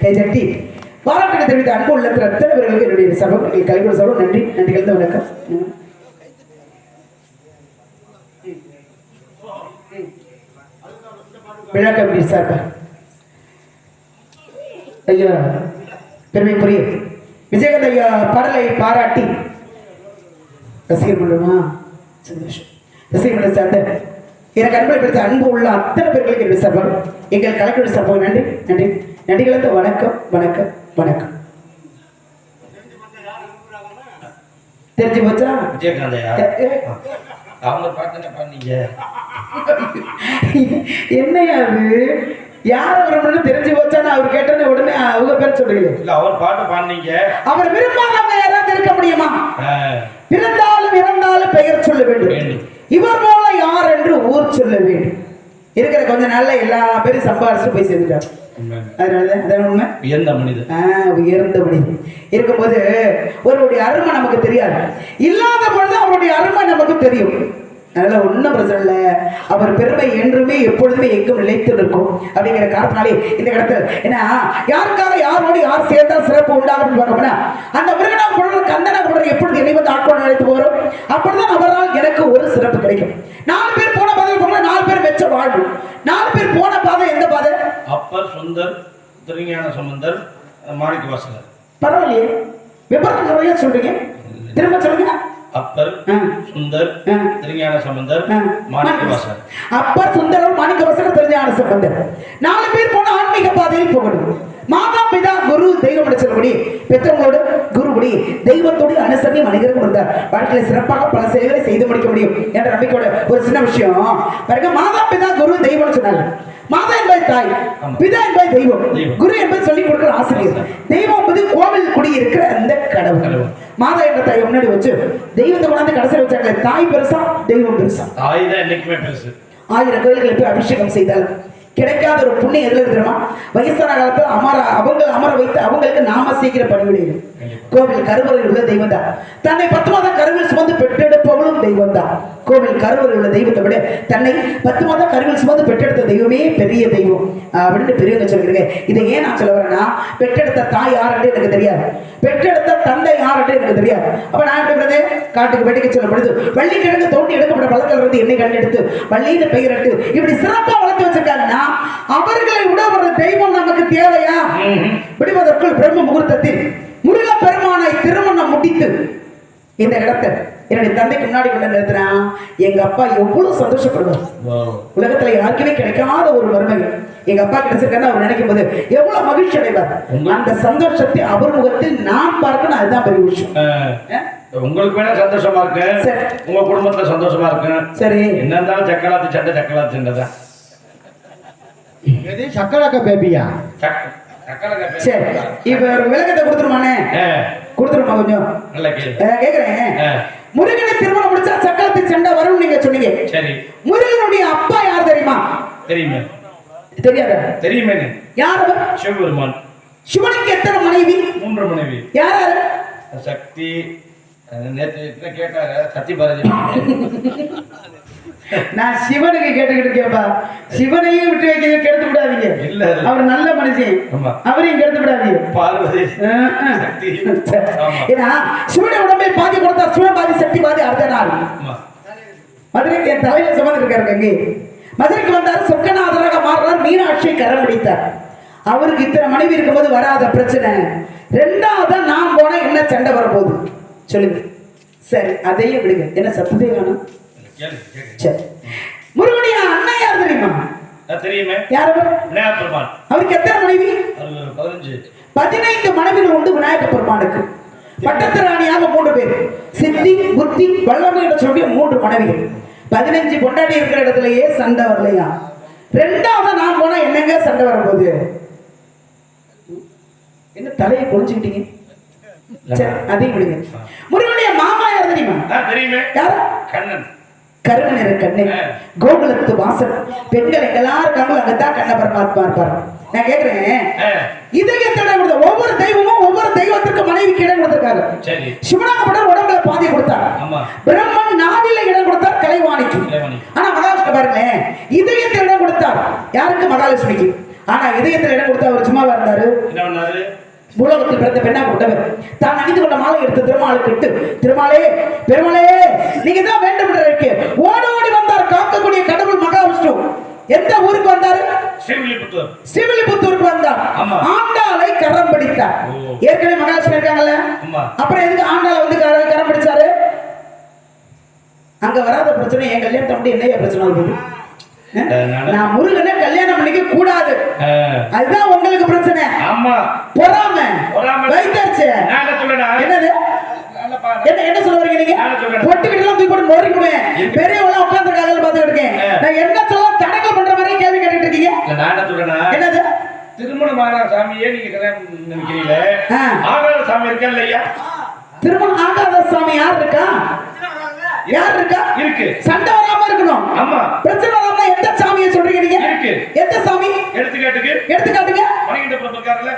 கைதட்டி பாராட்டு தெரிவித்த அன்பு உள்ளத்தில் அத்தனை பேர்களுக்கு என்னுடைய சபை கலைஞர் சபை நன்றி நன்றி கலந்த வணக்கம். விழா கமிட்டி சார்பாக ஐயா பெருமைக்குரிய விஜயகாந்த் ஐயா பாடலை பாராட்டி ரசிகர் மன்றமா சந்தோஷம் ரசிகர் மன்றம் சார்ந்த எனக்கு அன்பை பிடித்த அன்பு உள்ள அத்தனை பேர்களுக்கு என்னுடைய சார்பாக எங்கள் கலைஞர் சார்பாக நன்றி நன்றி நன்றி கலந்த வணக்கம் வணக்கம் வணக்கம். தெரிஞ்சு போச்சா
விஜயகாந்தையா அவங்க பாட்டு பண்ணீங்க
என்னையா அது யார் வரணும்னு தெரிஞ்சு போச்சான்னு அவர் கேட்டது உடனே அவங்க பேர் சொல்றீங்க.
இல்ல அவர் பாட்டு பாடுனீங்க.
அவர் விரும்பாதவங்க யாராவது இருக்க முடியுமா? பிறந்தாலும் இறந்தாலும் பெயர் சொல்ல வேண்டும். இவர் போல யார் என்று ஊர் சொல்ல வேண்டும். இருக்கிற கொஞ்ச நாள்ல எல்லா பேரும் சம்பாதிச்சு போய் சேர்ந்துட்டாங்க. அதனாலதான் உண்மை. உயர்ந்த மனிதன் உயர்ந்த மனிதன் இருக்கும்போது ஒருவருடைய அருமை நமக்கு தெரியாது. இல்லாத பொழுது அவருடைய அருமை நமக்கு தெரியும். அதனால ஒன்றும் பிரச்சனை இல்லை. அவர் பெருமை என்றுமே எப்பொழுதுமே எங்கும் நிலைத்து இருக்கும் அப்படிங்கிற காரணத்தினாலே இந்த இடத்துல ஏன்னா யாருக்காக யாரோடு யார் சேர்ந்தால் சிறப்பு உண்டாகும் பார்த்தோம்னா அந்த மிருகனா குழந்தை கந்தனா குழந்தை எப்பொழுது என்னை வந்து ஆட்கொண்டு அழைத்து போகிறோம் அப்பொழுதுதான் அவரால் எனக்கு ஒரு சிறப்பு கிடைக்கும். 4 பேர் போன பாதை போல 4 பேர் வெச்ச வாழ்வு. 4 பேர் போன பாதை எந்த பாதை?
அப்பர் சுந்தர் திருஞான சம்பந்தர் மாணிக்க வாசகர்.
பரவாயில்லையே விபரம் நிறைய சொல்றீங்க. திரும்ப சொல்லுங்க.
அப்பர் சுந்தர் திருஞான சம்பந்தர் மாணிக்க வாசகர்.
அப்பர் சுந்தரம் மாணிக்க வாசகர் திருஞான சம்பந்தர் 4 பேர் போன ஆன்மீக பாதையில் போகணும். மாதா பிதா குரு தெய்வம் சொல்லக்கூடிய பெற்றவங்களோடு குருபடி தெய்வத்தோடு அனுசரணை மனிதர்கள் இருந்தார். வாழ்க்கையில சிறப்பாக பல செயல்களை செய்து முடிக்க முடியும் என்ற நம்பிக்கையோட ஒரு சின்ன விஷயம் பாருங்க. மாதா பிதா குரு தெய்வம் சொன்னாங்க. மாதா என்பது தாய், பிதா என்பது தெய்வம், குரு என்பது சொல்லிக் கொடுக்கிற ஆசிரியர், தெய்வம் என்பது கோவில் குடியிருக்கிற அந்த கடவுள். மாதா என்ற தாய் முன்னாடி வச்சு தெய்வத்தை கொண்டாந்து கடைசியில் வச்சாங்க. தாய் பெருசா தெய்வம் பெருசா?
தாய் தான் என்னைக்குமே பெருசு.
1000 கோயில்களுக்கு போய் அபிஷேகம் செய்தால் கிடைக்காத ஒரு புண்ணியம் எதுல தெரியுமா? வயசான காலத்தில் அமர வைத்து அவங்களுக்கு நாம சீக்கிரம் பணிவிடையும். கோவில் கருவறையில் உள்ள தெய்வம் தான். தன்னை 10 மாதம் கருவில் சுமந்து பெற்றெடுப்பவளும் தெய்வம் தான். கோவில் கருவறையில் உள்ள தெய்வத்தை விட தன்னை 10 மாதம் கருவில் சுமந்து பெற்றெடுத்த தெய்வமே பெரிய தெய்வம் அப்படின்னு பெரியவங்க சொல்கிறீங்க. இதை ஏன் நான் சொல்ல வரேன்னா பெற்றெடுத்த தாய் யாருன்னு எனக்கு தெரியாது, பெற்றெடுத்த தந்தை யாருன்னு எனக்கு தெரியாது. அப்ப நான் எப்படி காட்டுக்கு வெட்டிக்க சொல்லப்படுது வள்ளிக்கிழங்கு தோண்டி எடுக்கப்பட்ட பழத்தில் இருந்து என்னை கண்டெடுத்து வள்ளின்னு பெயரிட்டு இப்படி சிறப்பா வளர்த்து வச்சிருக்காங்கன்னா அவர்களை விட ஒரு தெய்வம் நமக்கு தேவையா? விடுவதற்குள் பிரம்ம முகூர்த்தத்தில் முருக பெருமானை திருமணம் முடித்து இந்த இடத்தை என்னுடைய தந்தைக்கு முன்னாடி கொண்டு நிறுத்தினான். எங்க அப்பா எவ்வளவு சந்தோஷப்படுவார். உலகத்துல யாருக்குமே கிடைக்காத ஒரு மருமகன் எங்க அப்பா கிடைச்சிருக்காருன்னு அவர் நினைக்கும் போது எவ்வளவு மகிழ்ச்சி அடைவார். அந்த சந்தோஷத்தை அவர் முகத்தில் நான் பார்க்கணும். அதுதான் பெரிய விஷயம்.
உங்களுக்கு வேணா சந்தோஷமா இருக்கு,
சரி.
உங்க குடும்பத்துல சந்தோஷமா இருக்கு.
சரி.
என்ன இருந்தாலும் சக்கலாத்து சண்டை தான்.
எது சக்கராக்க பேபியா?
சரி, இப்ப ஒரு விளக்கத்தை கொடுத்துருமானே? கொடுத்துருமா கொஞ்சம்?
நல்ல கேள்வி.
கேக்குறேன். முருகனை திருமணம் முடிச்சா சக்கரத்து சண்டை வரும்னு நீங்க சொன்னீங்க.
சரி.
முருகனுடைய அப்பா யார் தெரியுமா?
தெரியுமே.
தெரியாத?
தெரியுமே.
யார் அவர்?
சிவபெருமான்.
சிவனுக்கு எத்தனை மனைவி?
3 மனைவி.
யார் யாரு?
சக்தி. நேற்று கேட்டாரு சக்தி பாரதி.
நான் சிவனுக்கு கேட்டுக்கிட்டு இருக்கேன்ப்பா. சிவனையும் விட்டு வைக்க கெடுத்து விடாதீங்க.
இல்ல
அவர் நல்ல மனுஷன், அவரையும் கெடுத்து விடாதீங்க.
பார்வதி
சக்தி. ஏன்னா சிவனை உடம்பை பாதி கொடுத்தார். சிவன் பாதி சக்தி பாதி அடுத்த நாள் மதுரைக்கு என் தலையில சுமந்து இருக்காரு. அங்கே மதுரைக்கு வந்தார். சொக்கநாதராக மாறினார். மீனாட்சியை கரம் பிடித்தார். அவருக்கு இத்தனை மனைவி இருக்கும்போது வராத பிரச்சனை. ரெண்டாவது நான் போனா என்ன சண்டை வரப்போகுது சொல்லுங்க. சரி, அதையும் விடுங்க. என்ன சத்தத்தை வேணும்? சரி, முருகனுடைய அண்ணன் யார் தெரியுமா?
தெரியுமே.
யார் அவர்?
விநாயகர் பெருமான்.
அவருக்கு எத்தனை மனைவி?
15
மனைவிகள் உண்டு விநாயகர் பெருமானுக்கு. பட்டத்து ராணியாக 3 பேர். சித்தி, புத்தி, வல்லமை என்று சொல்லி 3 மனைவிகள். 15 பொண்டாட்டி இருக்கிற இடத்துலயே சண்டை வரலையா? ரெண்டாவது நான் போனா என்னங்க சண்டை வரப்போகுது? என்ன தலையை குளிச்சுக்கிட்டீங்க? சரி, அதையும் விடுங்க. முருகனுடைய மாமா யார் தெரியுமா?
தெரியுமே.
யார்?
கண்ணன்.
கருணன் கண்ணன். கோகுலத்து வாசல். பெண்கள் எங்கெல்லாம் இருக்காங்களோ அங்கதான் கண்ண பரமாத்மா இருப்பாரு. நான் கேக்குறேன், இதயத்தோட கொடுத்த ஒவ்வொரு தெய்வமும் ஒவ்வொரு தெய்வத்திற்கு மனைவிக்கு இடம் கொடுத்திருக்காரு. சிவனாகப்பட்டவர் உடம்புல பாதி கொடுத்தார். பிரம்மன் நாவில இடம் கொடுத்தார் கலைவாணிக்கு. ஆனா மகாவிஷ்ணு பாருங்களேன், இதயத்தில் இடம் கொடுத்தார். யாருக்கு? மகாலட்சுமிக்கு. ஆனா இதயத்தில் இடம் கொடுத்தா அவர் சும்மாவா இருந்தாரு? பூலோகத்தில் பிறந்த பெண்ணா கொண்டவர். தான் அணிந்து கொண்ட மாலை எடுத்து திருமாலுக்கு இட்டு, திருமாலே பெருமாளே நீங்க தான் வேண்டும் என்று இருக்கு ஓடி வந்தார். காக்கக்கூடிய கடவுள் மகாவிஷ்ணு. எந்த ஊருக்கு வந்தாரு? ஸ்ரீவில்லிபுத்தூருக்கு வந்தார். ஆண்டாளை கரம் பிடித்தார். ஏற்கனவே மகாலட்சுமி இருக்காங்கல்ல, அப்புறம் எதுக்கு ஆண்டாளை வந்து கரம் பிடிச்சாரு? அங்க வராத பிரச்சனை என் கல்யாணத்தை மட்டும் என்னைய பிரச்சனை வருது? நான் முருகனை கல்யாணம் பண்ணிக்க கூடாது, அதுதான் உங்களுக்கு பிரச்சனை. பொறாம வைத்தாச்சு. என்னது? என்ன சொல்ல வரீங்க நீங்க? பொட்டுக்கிட்டு எல்லாம் தூக்கி போட்டு நோரிக்குவேன். பெரியவங்க உட்கார்ந்து காலையில பாத்துக்கிட்டு இருக்கேன். நான் என்ன சொல்ல தடங்கல் பண்ற மாதிரி கேள்வி கேட்டுட்டு இருக்கீங்க. என்னது?
திருமணமான சாமியே நீங்க கல்யாணம் நினைக்கிறீங்களே, ஆகாத சாமி இருக்கா இல்லையா?
திருமணம் ஆகாத சாமி யார் இருக்கா? யார் இருக்கா?
இருக்கு. சண்டை
வராம இருக்கணும்.
ஆமா. பிரச்சனை
வராம எந்த சாமியை சொல்றீங்க நீங்க?
இருக்கு.
எந்த சாமி? எடுத்துக்காட்டுங்க.
மணிகண்ட பிரபு இருக்காருல்ல,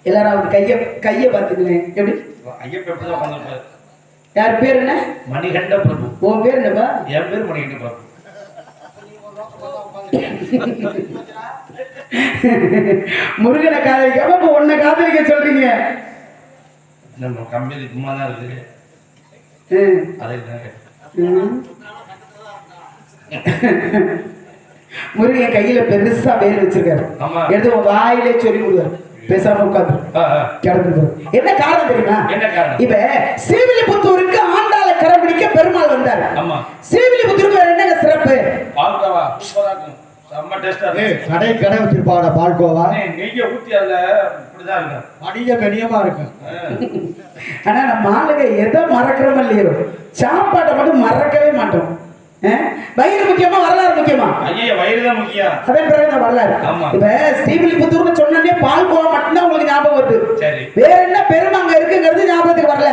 எல்லாரும் அவர் கைய பாத்துக்கிறேன். எப்படி
ஐயப்ப எப்படிதான் பண்ணிருப்பாரு?
யார் பேர் என்ன?
மணிகண்ட பிரபு.
உன் பேர் என்னப்பா?
என் பேர் மணிகண்ட பிரபு.
முருகனை காதலிக்காம உன்னை காதலிக்க சொல்றீங்க.
நம்ம கம்பெனி சும்மா தான் இருக்குது.
முருகன் கையில பெருசா வேல் வச்சிருக்காரு. எடுத்து உன் வாயிலே சொல்லி கொடுவாரு. பேசாம உட்காந்து கிடந்து. என்ன காரணம் தெரியுமா? இப்ப ஸ்ரீவில்லிபுத்தூருக்கு ஆண்டாளை கரம் பிடிக்க பெருமாள் வந்தார். ஸ்ரீவில்லிபுத்தூருக்கு என்னங்க சிறப்பு?
பால்கோவா
கடை வச்சிருப்பாங்க. பால்கோவா
நெய்ய ஊத்தி அதுல இப்படிதான் இருக்கும்.
மடிய கனியமா இருக்கும்.
ஆனா நம்ம ஆளுங்க எதை மறக்கிறோம் இல்லையோ, சாப்பாட்டை மட்டும் மறக்கவே மாட்டோம். வயிறு முக்கியமா வரலாறு முக்கியமா?
ஐயா, வயிறு தான் முக்கியம்.
அதன் பிறகு வரலாறு. இப்ப ஸ்ரீவில்லிபுத்தூர்னு சொன்னே பால்கோவா மட்டும்தான் உங்களுக்கு ஞாபகம் வருது. வேற என்ன பெருமை அங்க இருக்குங்கிறது ஞாபகத்துக்கு வரல.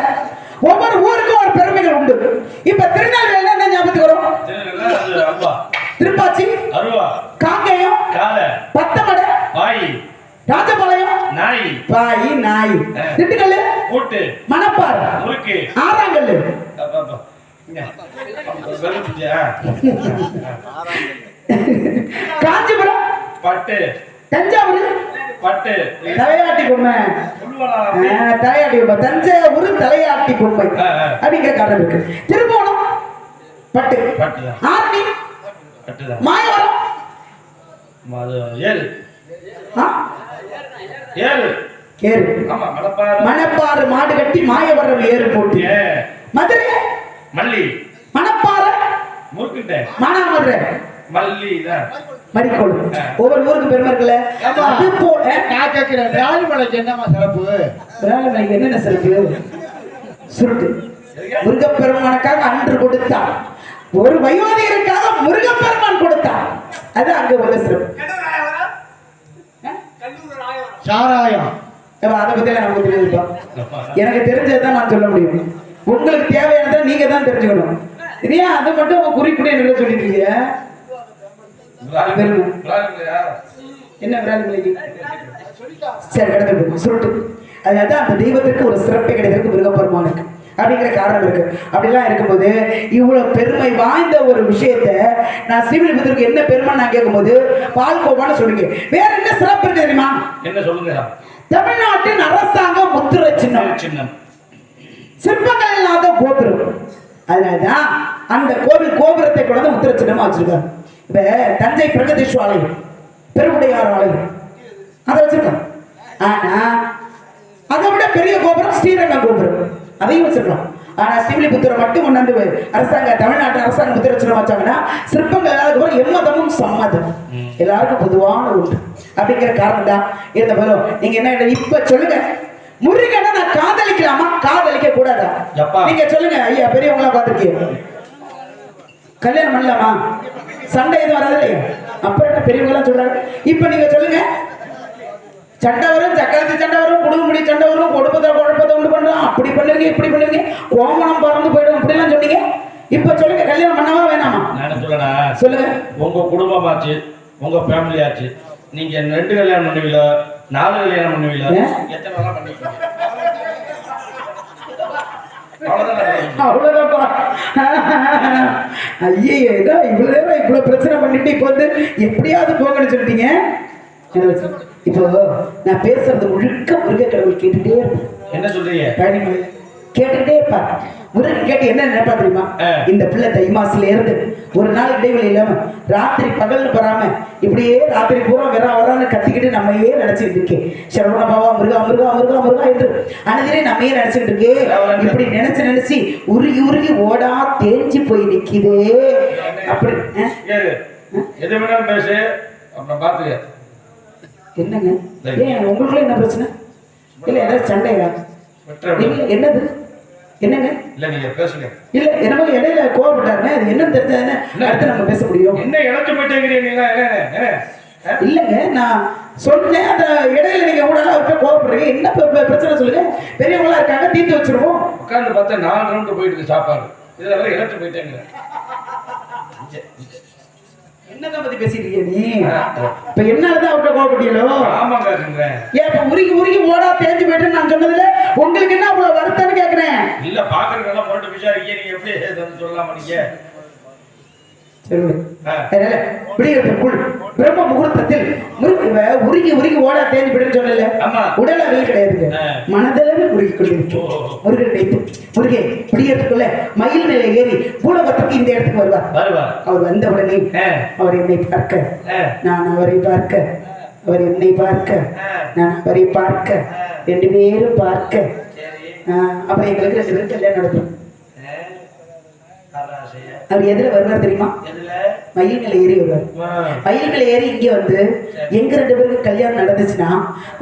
ஒவ்வொரு ஊருக்கும் ஒரு பெருமைகள் உண்டு. இப்ப திருநெல்வேலி என்ன ஞாபகத்துக்கு வரும்? திருப்பாச்சி, காங்கேயம், பத்தமடை, ராஜபாளையம், பாய், நாய், திண்டுக்கல், மணப்பாறை, ஆறாங்கல்லு, காஞ்சிபுரம், பட்டு, தஞ்சாவூர், பட்டு, தலையாட்டி பொம்மை, தலையாட்டி பொம்மை, தஞ்சாவூர் தலையாட்டி பொம்மை அப்படிங்கிற காரணம் இருக்கு. திருப்போணம் பட்டு, ஆரணி, மாயவரம், மணப்பாறு மாடு கட்டி மாயவரம் ஏறு போட்டு, மதுரை மல்லி, மணப்பாறை, மானாமதுரை,
மல்லி தான்.
மரிக்கோள். ஒவ்வொரு ஊருக்கு பெருமை இருக்குல்ல.
ஆமா.
அது போல
நான் கேட்கிறேன் விராலிமலைக்கு என்னமா சிறப்பு?
விராலிமலைக்கு என்னென்ன சிறப்பு? சுருட்டு. முருகப்பெருமானுக்காக அன்று கொடுத்தார். ஒரு வயோதிகருக்காக முருகப்பெருமான் கொடுத்தார். அது அங்க உள்ள சிறப்பு.
சாராயம்.
அதை பத்தி நமக்கு தெரியுதுப்பா. எனக்கு தெரிஞ்சதான் நான் சொல்ல முடியும். உங்களுக்கு தேவையானதை நீங்க தான் தெரிஞ்சுக்கணும். இல்லையா? அதை மட்டும் உங்க குறிப்பிட்டு என்ன சொல்லிட்டு இருக்கீங்க? என்ன விராலிமலைக்கு? சரி, கிடையாது சுருட்டு. அதாவது அந்த தெய்வத்திற்கு ஒரு சிறப்பை கிடைக்கிறது முருகப்பெருமானுக்கு அப்படிங்கிற காரணம் இருக்கு. அப்படிலாம் இருக்கும்போது இவ்வளவு பெருமை வாய்ந்த ஒரு விஷயத்த நான் ஸ்ரீவில்லிபுத்தூருக்கு என்ன பெருமை நான் கேட்கும்போது பால்கோவான்னு சொல்லுங்க. வேற என்ன சிறப்பு இருக்கு தெரியுமா?
என்ன சொல்லுங்க?
தமிழ்நாட்டின் அரசாங்க முத்திரை சின்னம் சிற்பங்கள் இல்லாத கோபுரம். அதனாலதான் அந்த கோவில் கோபுரத்தை கூட முத்திரை சின்னமா வச்சிருக்காங்க. இப்ப தஞ்சை பிரகதீஸ்வரர் ஆலயம், பெருவுடையார் ஆலயம் அதை வச்சிருக்காங்க. ஆனா அதை விட பெரிய கோபுரம் ஸ்ரீரங்கம் கோபுரம், அதையும் வச்சிருக்கலாம். ஆனா ஸ்ரீவில்லிபுத்தூரை மட்டும் கொண்டாந்து தமிழ்நாட்டு அரசாங்க முத்திரை சின்னம் வச்சாங்கன்னா சிற்பங்கள் எல்லாருக்கும் எம்மதமும் சம்மதம் எல்லாருக்கும் பொதுவான உண்டு அப்படிங்கிற காரணம் தான் இருந்த போதும். நீங்க என்ன இப்ப சொல்லுங்க, முருகனை நான் காதலிக்கலாமா காதலிக்க கூடாதா? நீங்க சொல்லுங்க ஐயா, பெரியவங்களா பார்த்துருக்கீங்க. கல்யாணம் பண்ணலாமா? சண்டை எதுவும் வராது இல்லையா? அப்புறம் என்ன பெரியவங்களா சொல்றாங்க. இப்ப நீங்க சொல்லுங்க, சண்டை வரும், சக்கரத்து சண்டை வரும், குடும்பமுடி சண்டை வரும், குழப்பத்தை உண்டு பண்றோம், அப்படி பண்ணுவீங்க இப்படி பண்ணுவீங்க, கோமணம் பறந்து போயிடும் அப்படிலாம் சொன்னீங்க. இப்ப சொல்லுங்க, கல்யாணம் பண்ணவா வேணாமா?
நான் சொல்லடா,
சொல்லுங்க.
உங்க குடும்பமாச்சு, உங்க ஃபேமிலி ஆச்சு, நீங்க 2 கல்யாணம் பண்ணுவீங்கள, 4 கல்யாணம் பண்ணுவீங்கள, எத்தனை வேணா பண்ணிக்கலாம்.
அவ்வளவுதான்ப்பா. ஐயே, இவ்வளவு பிரச்சனை பண்ணிட்டு இப்ப வந்து எப்படியாவது போகணும்னு சொல்லிட்டீங்க. இப்போ நான் பேசுறது முழுக்க முருக கடவுள் கேட்டுட்டே இருப்பேன்.
என்ன சொல்றீங்க?
கேட்டுட்டே இருப்பார். முருகன் கேட்டு என்ன நினைப்பா தெரியுமா? இந்த பிள்ளை தை மாசத்துல இருந்து ஒரு நாள் இடைவெளி இல்லாம ராத்திரி பகல்னு பெறாம இப்படியே ராத்திரி பூரா வரான்னு கத்திக்கிட்டு நம்மையே நினைச்சுட்டு இருக்கே. சரவண பாவா முருகா முருகா முருகா முருகா என்று அனதிலே நம்மையே நினைச்சுட்டு இருக்கே. இப்படி நினைச்சு உருகி உருகி ஓடா தேஞ்சி போய் நிக்குதே. அப்படி
எது வேணாலும் பேசு, அப்புறம் பாத்துக்க.
என்னங்க ஏன் உங்களுக்குள்ள என்ன பிரச்சனை? இல்ல ஏதாவது சண்டையா? என்னது என்னங்க?
இல்ல நீங்க பேசுங்க.
இல்ல என்னமோ இடையில கோவப்பட்டாருன்னா அது என்னன்னு தெரிஞ்சாதானே அடுத்து நம்ம பேச முடியும்.
என்ன இழந்து போயிட்டேங்கிறீங்க?
இல்லங்க, நான் சொன்னேன். அந்த இடையில நீங்க கூட அவர்கிட்ட கோவப்படுறீங்க. என்ன பிரச்சனை சொல்லுங்க. பெரியவங்களா இருக்காங்க, தீர்த்து வச்சிருவோம்.
உட்காந்து பார்த்தா 4 ரவுண்டு போயிட்டு இருக்கு சாப்பாடு. இதெல்லாம் இழந்து போயிட்டேங்க.
என்னதான் பத்தி பேசிட்டு இருக்கிய நீ? இப்ப என்னாலதான் அவர்கிட்ட கோவப்பட்டீங்களோ?
ஆமாங்க.
ஏன் இப்ப உருகி உருகி ஓடா தேஞ்சு போயிட்டு நான் சொன்னதுல உங்களுக்கு என்ன அவ்வளவு வருத்தம்னு கேக்குறேன்.
இல்ல பாக்குறதுக்கெல்லாம் போட்டு விசாரிக்க நீங்க எப்படி சொல்லலாமா? நீங்க
பிரம்ம முகூர்த்தத்தில் உருகி உருகி ஓடா தேஞ்சு போயிட்டு சொன்னல, உடல் அளவில் கிடையாது, மனதளவில் உருகி கொண்டிருக்கும். முருகன் வைத்து முருகே பிடிக்கிறதுக்குள்ள மயில் நிலை ஏறி பூலோகத்துக்கு இந்த இடத்துக்கு வருவார். அவர் வந்த உடனே அவர் என்னை பார்க்க, நான் அவரை பார்க்க, அவர் என்னை பார்க்க, நான் அவரை பார்க்க, 2 பேரும் பார்க்க, அப்புறம் எங்களுக்கு 2 பேரும் கல்யாணம் நடக்கும். அவர் எதுல வருவார் தெரியுமா? மயில் மேல ஏறி வருவார். மயில் மேல ஏறி இங்க வந்து எங்க 2 பேருக்கு கல்யாணம் நடந்துச்சுன்னா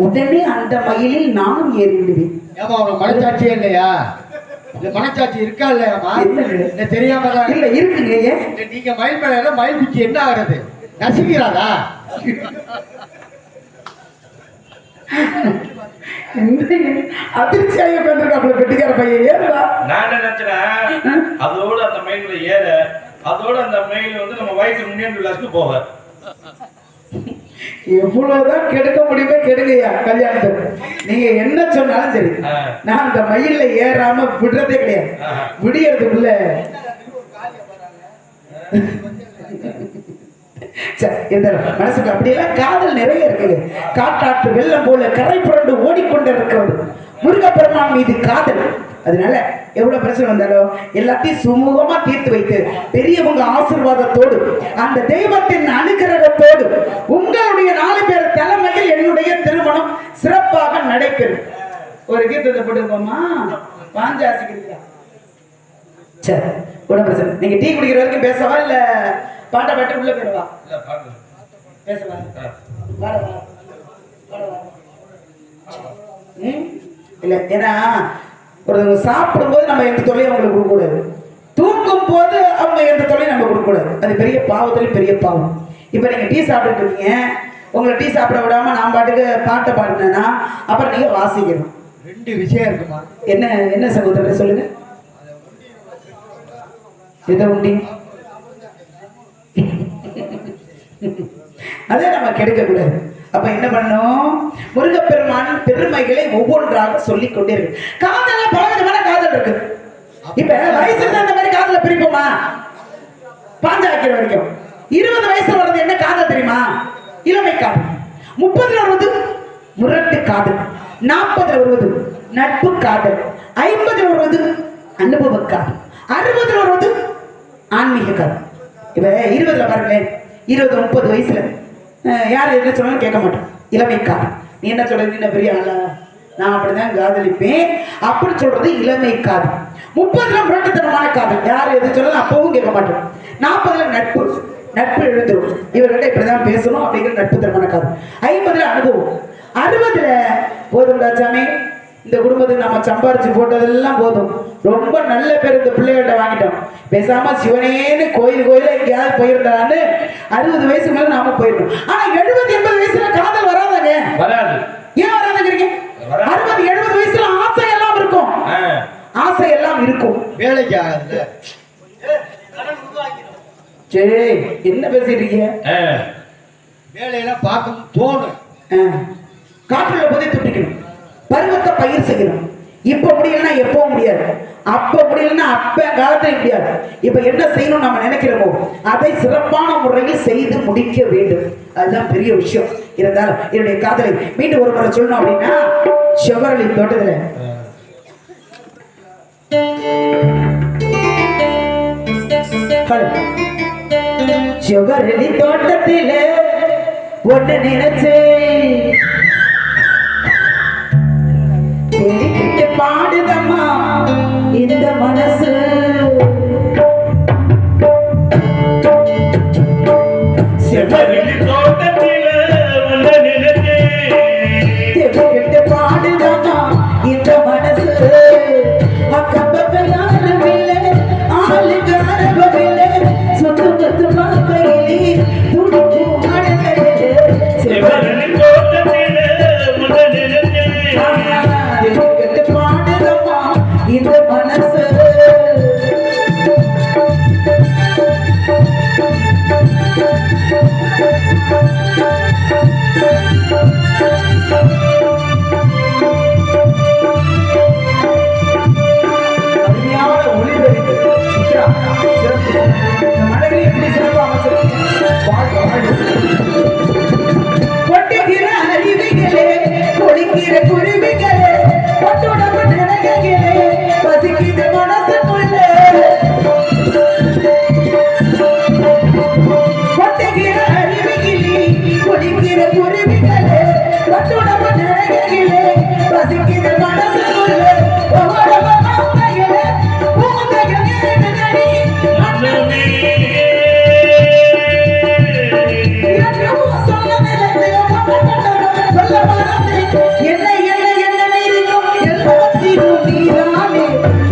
உடனே அந்த மயிலில் நானும் ஏறி விடுவேன்.
ஏமா உனக்கு மனச்சாட்சியே இல்லையா? மனச்சாட்சி இருக்கா இல்லையாமா? என்ன தெரியாம
இல்ல இருக்குங்க. ஏன்
நீங்க மயில் மேல மயில் குச்சி என்ன ஆகுறது? நசுக்கிறாரா?
அதிர்ச்சியாக உட்காந்துருக்காப்புல பெட்டிக்கார பையன். ஏறா
நான் என்ன நினைச்சேன், அதோட அந்த மயில ஏற, அதோட அந்த மயில் வந்து நம்ம வயிற்று முன்னேற்ற விழாக்கு போக.
எவ்வளவுதான் கெடுக்க முடியுமோ கெடுங்கய்யா கல்யாணத்துக்கு. நீங்க என்ன சொன்னாலும் சரி, நான் அந்த மயில ஏறாம விடுறதே கிடையாது. விடியறதுக்குள்ள மனசுக்கு அப்படியெல்லாம் காதல் நிறைய இருக்குது. காட்டாற்று வெள்ளம் போல கரை புரண்டு ஓடிக்கொண்டு இருக்கிறது முருகப்பெருமான் மீது காதல். அதனால எவ்வளவு பிரச்சனை வந்தாலும் எல்லாத்தையும் சுமூகமா தீர்த்து வைத்து பெரியவங்க ஆசீர்வாதத்தோடு அந்த தெய்வத்தின் அனுகிரகத்தோடு உங்களுடைய 4 பேர் தலைமையில் என்னுடைய திருமணம் சிறப்பாக நடைபெறும். ஒரு கீர்த்தத்தை போட்டுக்கோமா, பாஞ்சாசி சரி. உடம்பு பிரச்சனை. நீங்க டீ குடிக்கிற வரைக்கும் பேசவா இல்ல பாட்டை பாட்டு உள்ள போயிடுவா
இல்ல பாக்கல
பேசலாம் வாட வா வாட வா இல்ல ஏன்னா ஒருத்தவங்க சாப்பிடும்போது நம்ம எந்த தொல்லையும் அவங்களுக்கு கொடுக்கக்கூடாது, தூங்கும் போது அவங்க எந்த தொல்லையும் நம்ம கொடுக்கக்கூடாது. அது பெரிய பாவத்தில் பெரிய பாவம். இப்போ நீங்கள் டீ சாப்பிட்டுட்டு இருக்கீங்க, உங்களை டீ சாப்பிட விடாம நான் பாட்டுக்கு பாட்டை பாடினேன்னா அப்புறம் நீங்கள் வாசிக்கணும்.
2 விஷயம் இருக்குமா?
என்ன என்ன சகோதரர் சொல்லுங்க. எதை உண்டி அதை நம்ம கெடுக்க கூடாது. அப்ப என்ன பண்ணும், முருகப்பெருமானின் பெருமைகளை ஒவ்வொன்றாக சொல்லிக் கொண்டே இருக்கு. காதல்ல பல விதமான காதல் இருக்கு. இப்ப வயசுல அந்த மாதிரி காதல பிரிப்போமா? பாஞ்சாக்கிற வரைக்கும் 20 வயசுல வர்றது என்ன காதல் தெரியுமா? இளமை காதல். 30ல வருவது முரட்டு காதல், 40ல வருவது நட்பு காதல், 50ல வருவது அனுபவ காதல், 60ல வருவது ஆன்மீக காதல். இப்ப 20ல பாருங்களேன், 20 30 வயசுல யார் என்ன சொன்னாலும் கேட்க மாட்டோம். இளமை காதல். நீ என்ன சொல்றது, என்ன பெரிய ஆளா, நான் அப்படிதான் காதலிப்பேன் அப்படி சொல்றது இளமை காதல். 30ல முரட்டுத்தனமான காதல், யார் எது சொன்னாலும் அப்பவும் கேட்க மாட்டோம். 40ல நட்பு, நட்பு எழுந்துரும், இவர்கிட்ட இப்படிதான் பேசணும் அப்படிங்கிற நட்பு தரமான காதல். 50ல அனுபவம், 60ல போதும் ராஜாமே, இந்த குடும்பத்துக்கு நம்ம சம்பாரிச்சு போட்டதெல்லாம் போதும், ரொம்ப நல்ல பேர் இந்த பிள்ளைகிட்ட வாங்கிட்டோம், பேசாம சிவனேன்னு கோயில் கோயில எங்கேயாவது போயிருந்தான்னு 60 வயசுக்கு மேல நாம போயிடணும். ஆனா 70 80 வயசுல காதல் வராதாங்க.
வராது.
ஏன் வராதுங்கிறீங்க? 60 70 வயசுல ஆசை எல்லாம் இருக்கும், ஆசை எல்லாம் இருக்கும்,
வேலைக்கு ஆகாது.
சரி என்ன பேசிட்டு இருக்கீங்க?
வேலையெல்லாம் பார்க்கணும் தோணும்.
காற்றுல போதே துட்டிக்கணும், பருவத்தை பயிர் செய்யணும். இப்ப முடியலன்னா எப்போ முடியாது, அப்ப முடியலன்னா அப்ப காலத்துல முடியாது. இப்ப என்ன செய்யணும் நம்ம நினைக்கிறோமோ அதை சிறப்பான முறையில் செய்து முடிக்க வேண்டும். அதுதான் பெரிய விஷயம். இருந்தாலும் என்னுடைய காதலை மீண்டும் ஒரு முறை சொல்லணும் அப்படின்னா, செவ்வரளி தோட்டத்துல செவ்வரளி தோட்டத்தில ஒண்ணு நினைச்சேன், தேடிக்கிட்டு பாடுதம்மா இந்த மனசு,
செவ்வரளி தோட்டத்தில உன்னை நினைச்சேன்,
தேடிக்கிட்டு பாடுதம்மா இந்த மனசு, அக்கப்பக்கம் யாரும் இல்லை, ஆளுங்க அரபமில்லை, சொத்து சொத்து பார்க்கையிலே துடிச்சு ஆடுகையிலே,
செவ்வரளி தோட்டத்தில உன்னை நினைச்சேன்,
தேடிக்கிட்டு பாடுதம்மா இந்த மனசு. அருமையான ஒளிபெருக்கு சித்ரா, சிறப்பு. இந்த மலைகளை எப்படி சிறப்பாக அமைச்சிருக்கீங்க, வாழ்க வாழ்க. கொட்டுகிற அருவிகளே, கொளிக்கிற குருவிகளே, கொட்டுடம்பு நிலைகளே, பசிக்கிற மனசுக்குள்ள, கொட்டுகிற அருவிகளே, கொளிக்கிற குருவிகளே, கொட்டுடம்பு நிலைகளே, பசிக்கிற மனசுக்குள்ள, ஒவ்வொரு மனதையிலே பூந்தைகளே நடி
அண்ணமே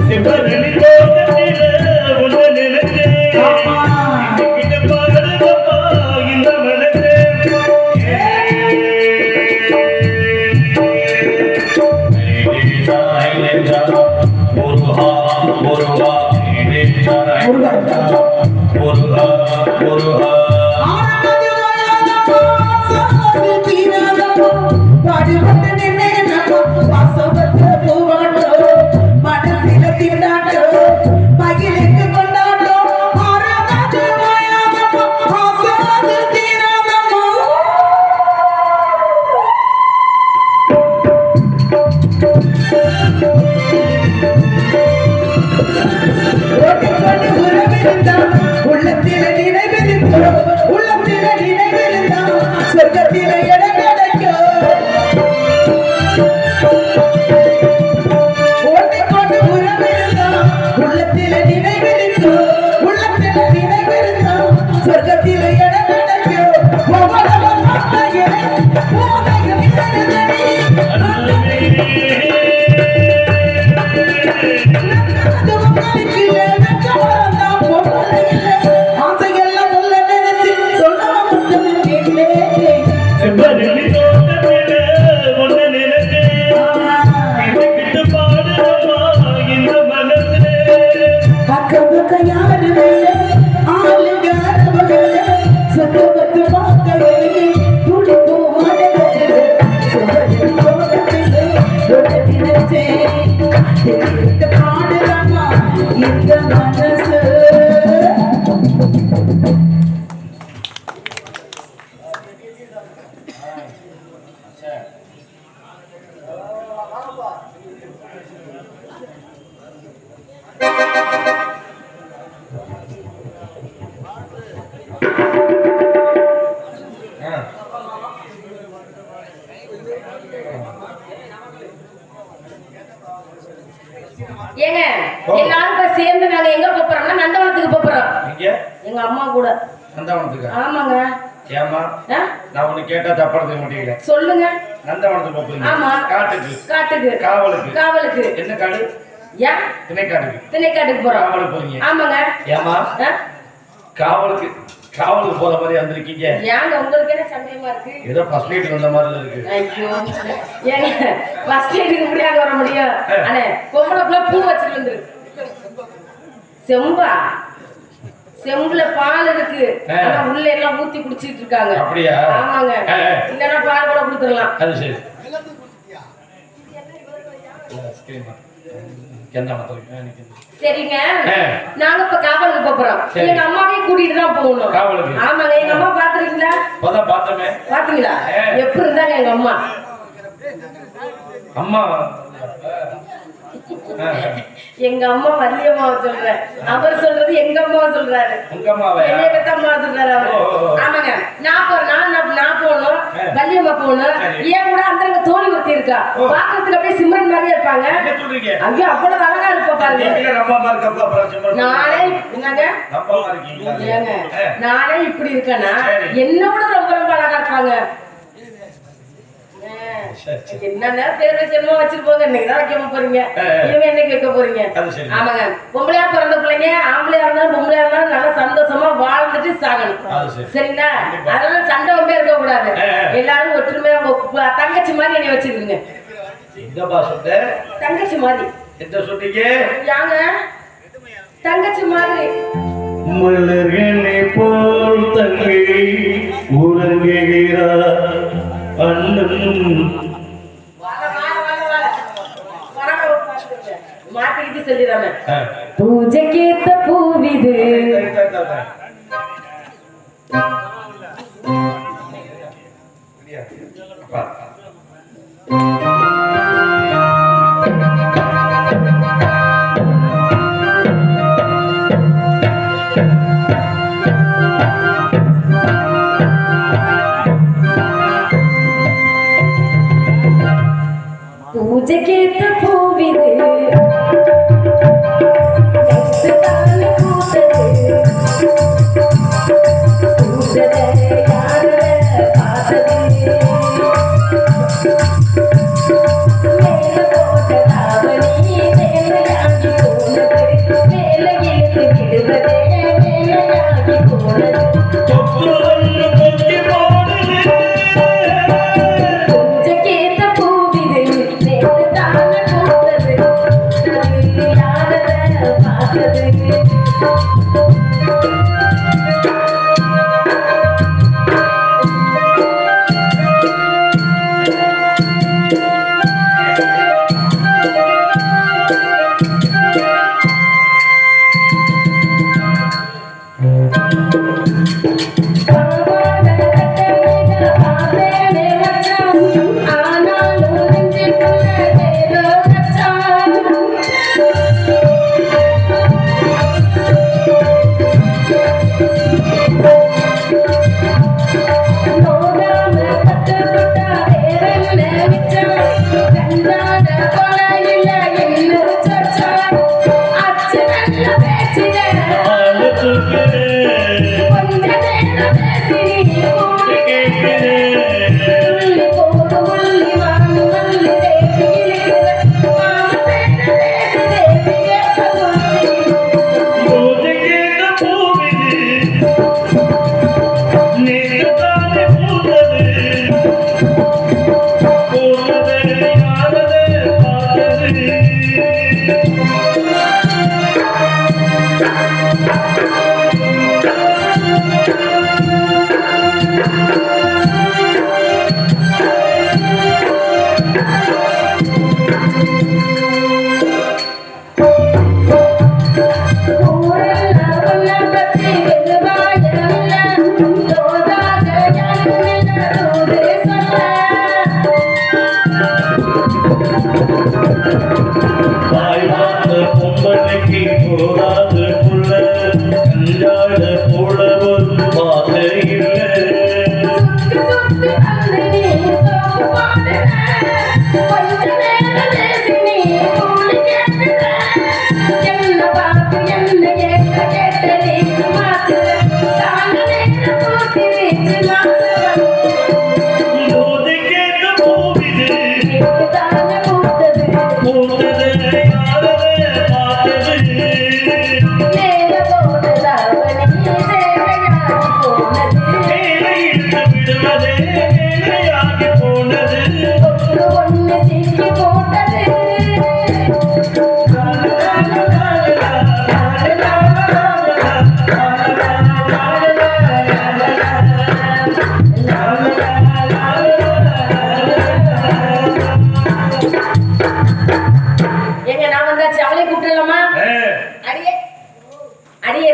செவ்வரளி தோட்டத்தில உன்னை நினைச்சேன், கிட்ட பாடுதம்மா இந்த மனசே, முருகா முருகா முருகா முருகா
உள்ளத்தில நினைவிருந்தோம், உள்ளத்தில நினைவிருந்தோம், சொர்க்கத்தில இடம் கிடைக்கும்.
எல்லாரும் போய் சேர்ந்து நாங்க எங்க போறோம்னா நந்தவனத்துக்கு போறோம்.
இங்க
எங்க அம்மா கூட.
நந்தவனத்துக்கு?
ஆமாங்க.
ஏமா நான் உன்னை கேட்டா தப்பா எடுத்துக்க மாட்டீங்க. சொல்லுங்க. நந்தவனத்துக்கு போறீங்க? ஆமா. காட்டுக்கு? காட்டுக்கு. காவலுக்கு? காவலுக்கு. என்ன காடு? ஏன்? திணைக்காடுக்கு. திணைக்காட்டுக்கு போறோம். காவலுக்கு போறீங்க? ஆமாங்க. ஏமா காவலுக்கு போற மாதிரி வந்திருக்கீங்க? ஏங்க உங்களுக்கு என்ன சந்தேகமா இருக்கு? ஏதோ ஃபர்ஸ்ட் நைட் வந்த மாதிரி இருக்கு. ஐயோ ஏங்க ஃபர்ஸ்ட் நைட்டுக்கு முடியாம வர முடியும்? அண்ணே பொம்பளைக்குள்ள பூ வச்சிட்டு வந்துரு. செம்பா செம்புல பால் இருக்கு. ஆனா உள்ள எல்லாம் ஊத்தி குடிச்சிட்டு இருக்காங்க. அப்படியா? ஆமாங்க. இல்லனா பால் கூட குடுத்துறலாம். அது சரி. சரிங்க. நாங்க இப்ப காவலுக்கு போறோம். எங்க அம்மாவையும் கூட்டிட்டு தான் போகணும். காவலுக்கு? ஆமாங்க. எங்க அம்மா பாத்துறீங்களா? பார்த்தோமே. பாத்தீங்களா? எப்படி இருந்தாங்க எங்க அம்மா? அம்மா எங்க அம்மா வள்ளியம்மாவை சொல்றேன். அவர் சொல்றது எங்க அம்மாவை சொல்றாரு. என்னைய பத்தி அம்மா சொல்றாரு அவரு. ஆமாங்க. நான் போகணும், வள்ளியம்மா போகணும். ஏன் கூட அந்த தோழி ஒருத்தி இருக்கா. பாக்கிறதுக்கு அப்படியே சிம்மன் மாதிரியே இருப்பாங்க. ஐயோ அவ்வளவு அழகா இருப்பா பாருங்க. நானே என்னங்க நானே இப்படி இருக்கேன்னா என்னோட ரொம்ப ரொம்ப அழகா இருப்பாங்க. என்னன்னா பேர் வைக்கணுமோ வச்சிருப்போங்க. இன்னைக்குதான் வைக்க போறீங்க. இனிமே என்னைக்கு வைக்க போறீங்க? ஆமாங்க. பொம்பளையா பிறந்த பிள்ளைங்க ஆம்பளையா இருந்தாலும் பொம்பளையா இருந்தாலும் நல்லா சந்தோஷமா வாழ்ந்துட்டு சாகணும். சரிங்களா? அதெல்லாம் சண்டை வம்பே இருக்க கூடாது. எல்லாரும் ஒற்றுமையா தங்கச்சி மாதிரி என்னை வச்சிருக்கீங்க. தங்கச்சி மாதிரி என்ன சொல்றீங்க? யாங்க தங்கச்சி மாதிரி
மலர்களே போல் தங்கை உறங்குகிறார் அண்ணன்.
மாட்டிக்கிட்டு சொல்லிடுறாங்க. பூஜைக்கேத்த பூவிது பூஜைக்கேத்த பூவிது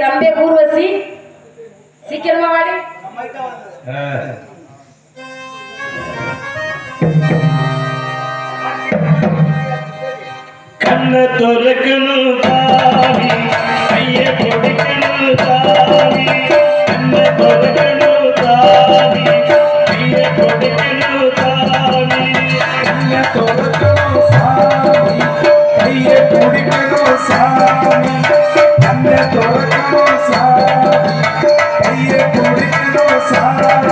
ரம்பே ஊர்வசி சீக்கிரமா வாடி.
கண்ண துறக்கணும் தாவி கைய கொடுக்கணும் தாவி கண்ண துறக்கணும் தாவி கைய கொடுக்கணும் தாவி
கண்ண துறக்கணும் சாமி கைய கொடுக்கணும் சாமி கண்ண துறக்கணும் சாமி கைய கொடுக்கணும் சாமி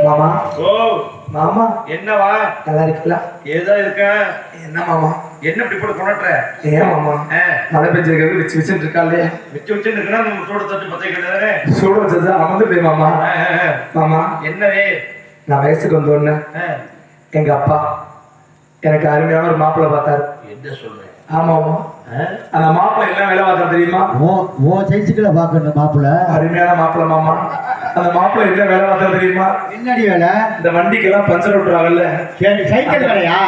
மாமா
ஓ
மாமா
என்னவா
நல்லா இருக்குல்ல?
ஏதோ இருக்க
என்ன மாமா
என்ன இப்படி போட்டு கொண்டாடுற
ஏன் மாமா மழை பெஞ்சிருக்கிறது வச்சு வச்சுட்டு இருக்கா இல்லையா?
வச்சு வச்சு இருக்கா நம்ம சூட தட்டு பத்த கிடையாது
சூட வச்சது அமர்ந்துட்டே மாமா. மாமா
என்னவே
நான் வயசுக்கு வந்தோடனே எங்க அப்பா எனக்கு அருமையான ஒரு மாப்பிள்ளை பார்த்தாரு.
என்ன சொல்றேன்?
ஆமா மாமா. அந்த மாப்பிள்ளை என்ன வேலை பார்த்தா தெரியுமா?
ஓ சைஸுக்குள்ள பாக்கணும் மாப்பிள்ள.
அருமையான மாப்பிள்ளை மாமா. அந்த மாப்பிள்ளை என்ன வேலை பார்த்தா தெரியுமா?
என்னடி வேலை?
இந்த வண்டிக்கெல்லாம் பஞ்சர் ஓட்டுறாங்கல்ல,
சரி சைக்கிள் வேலையா?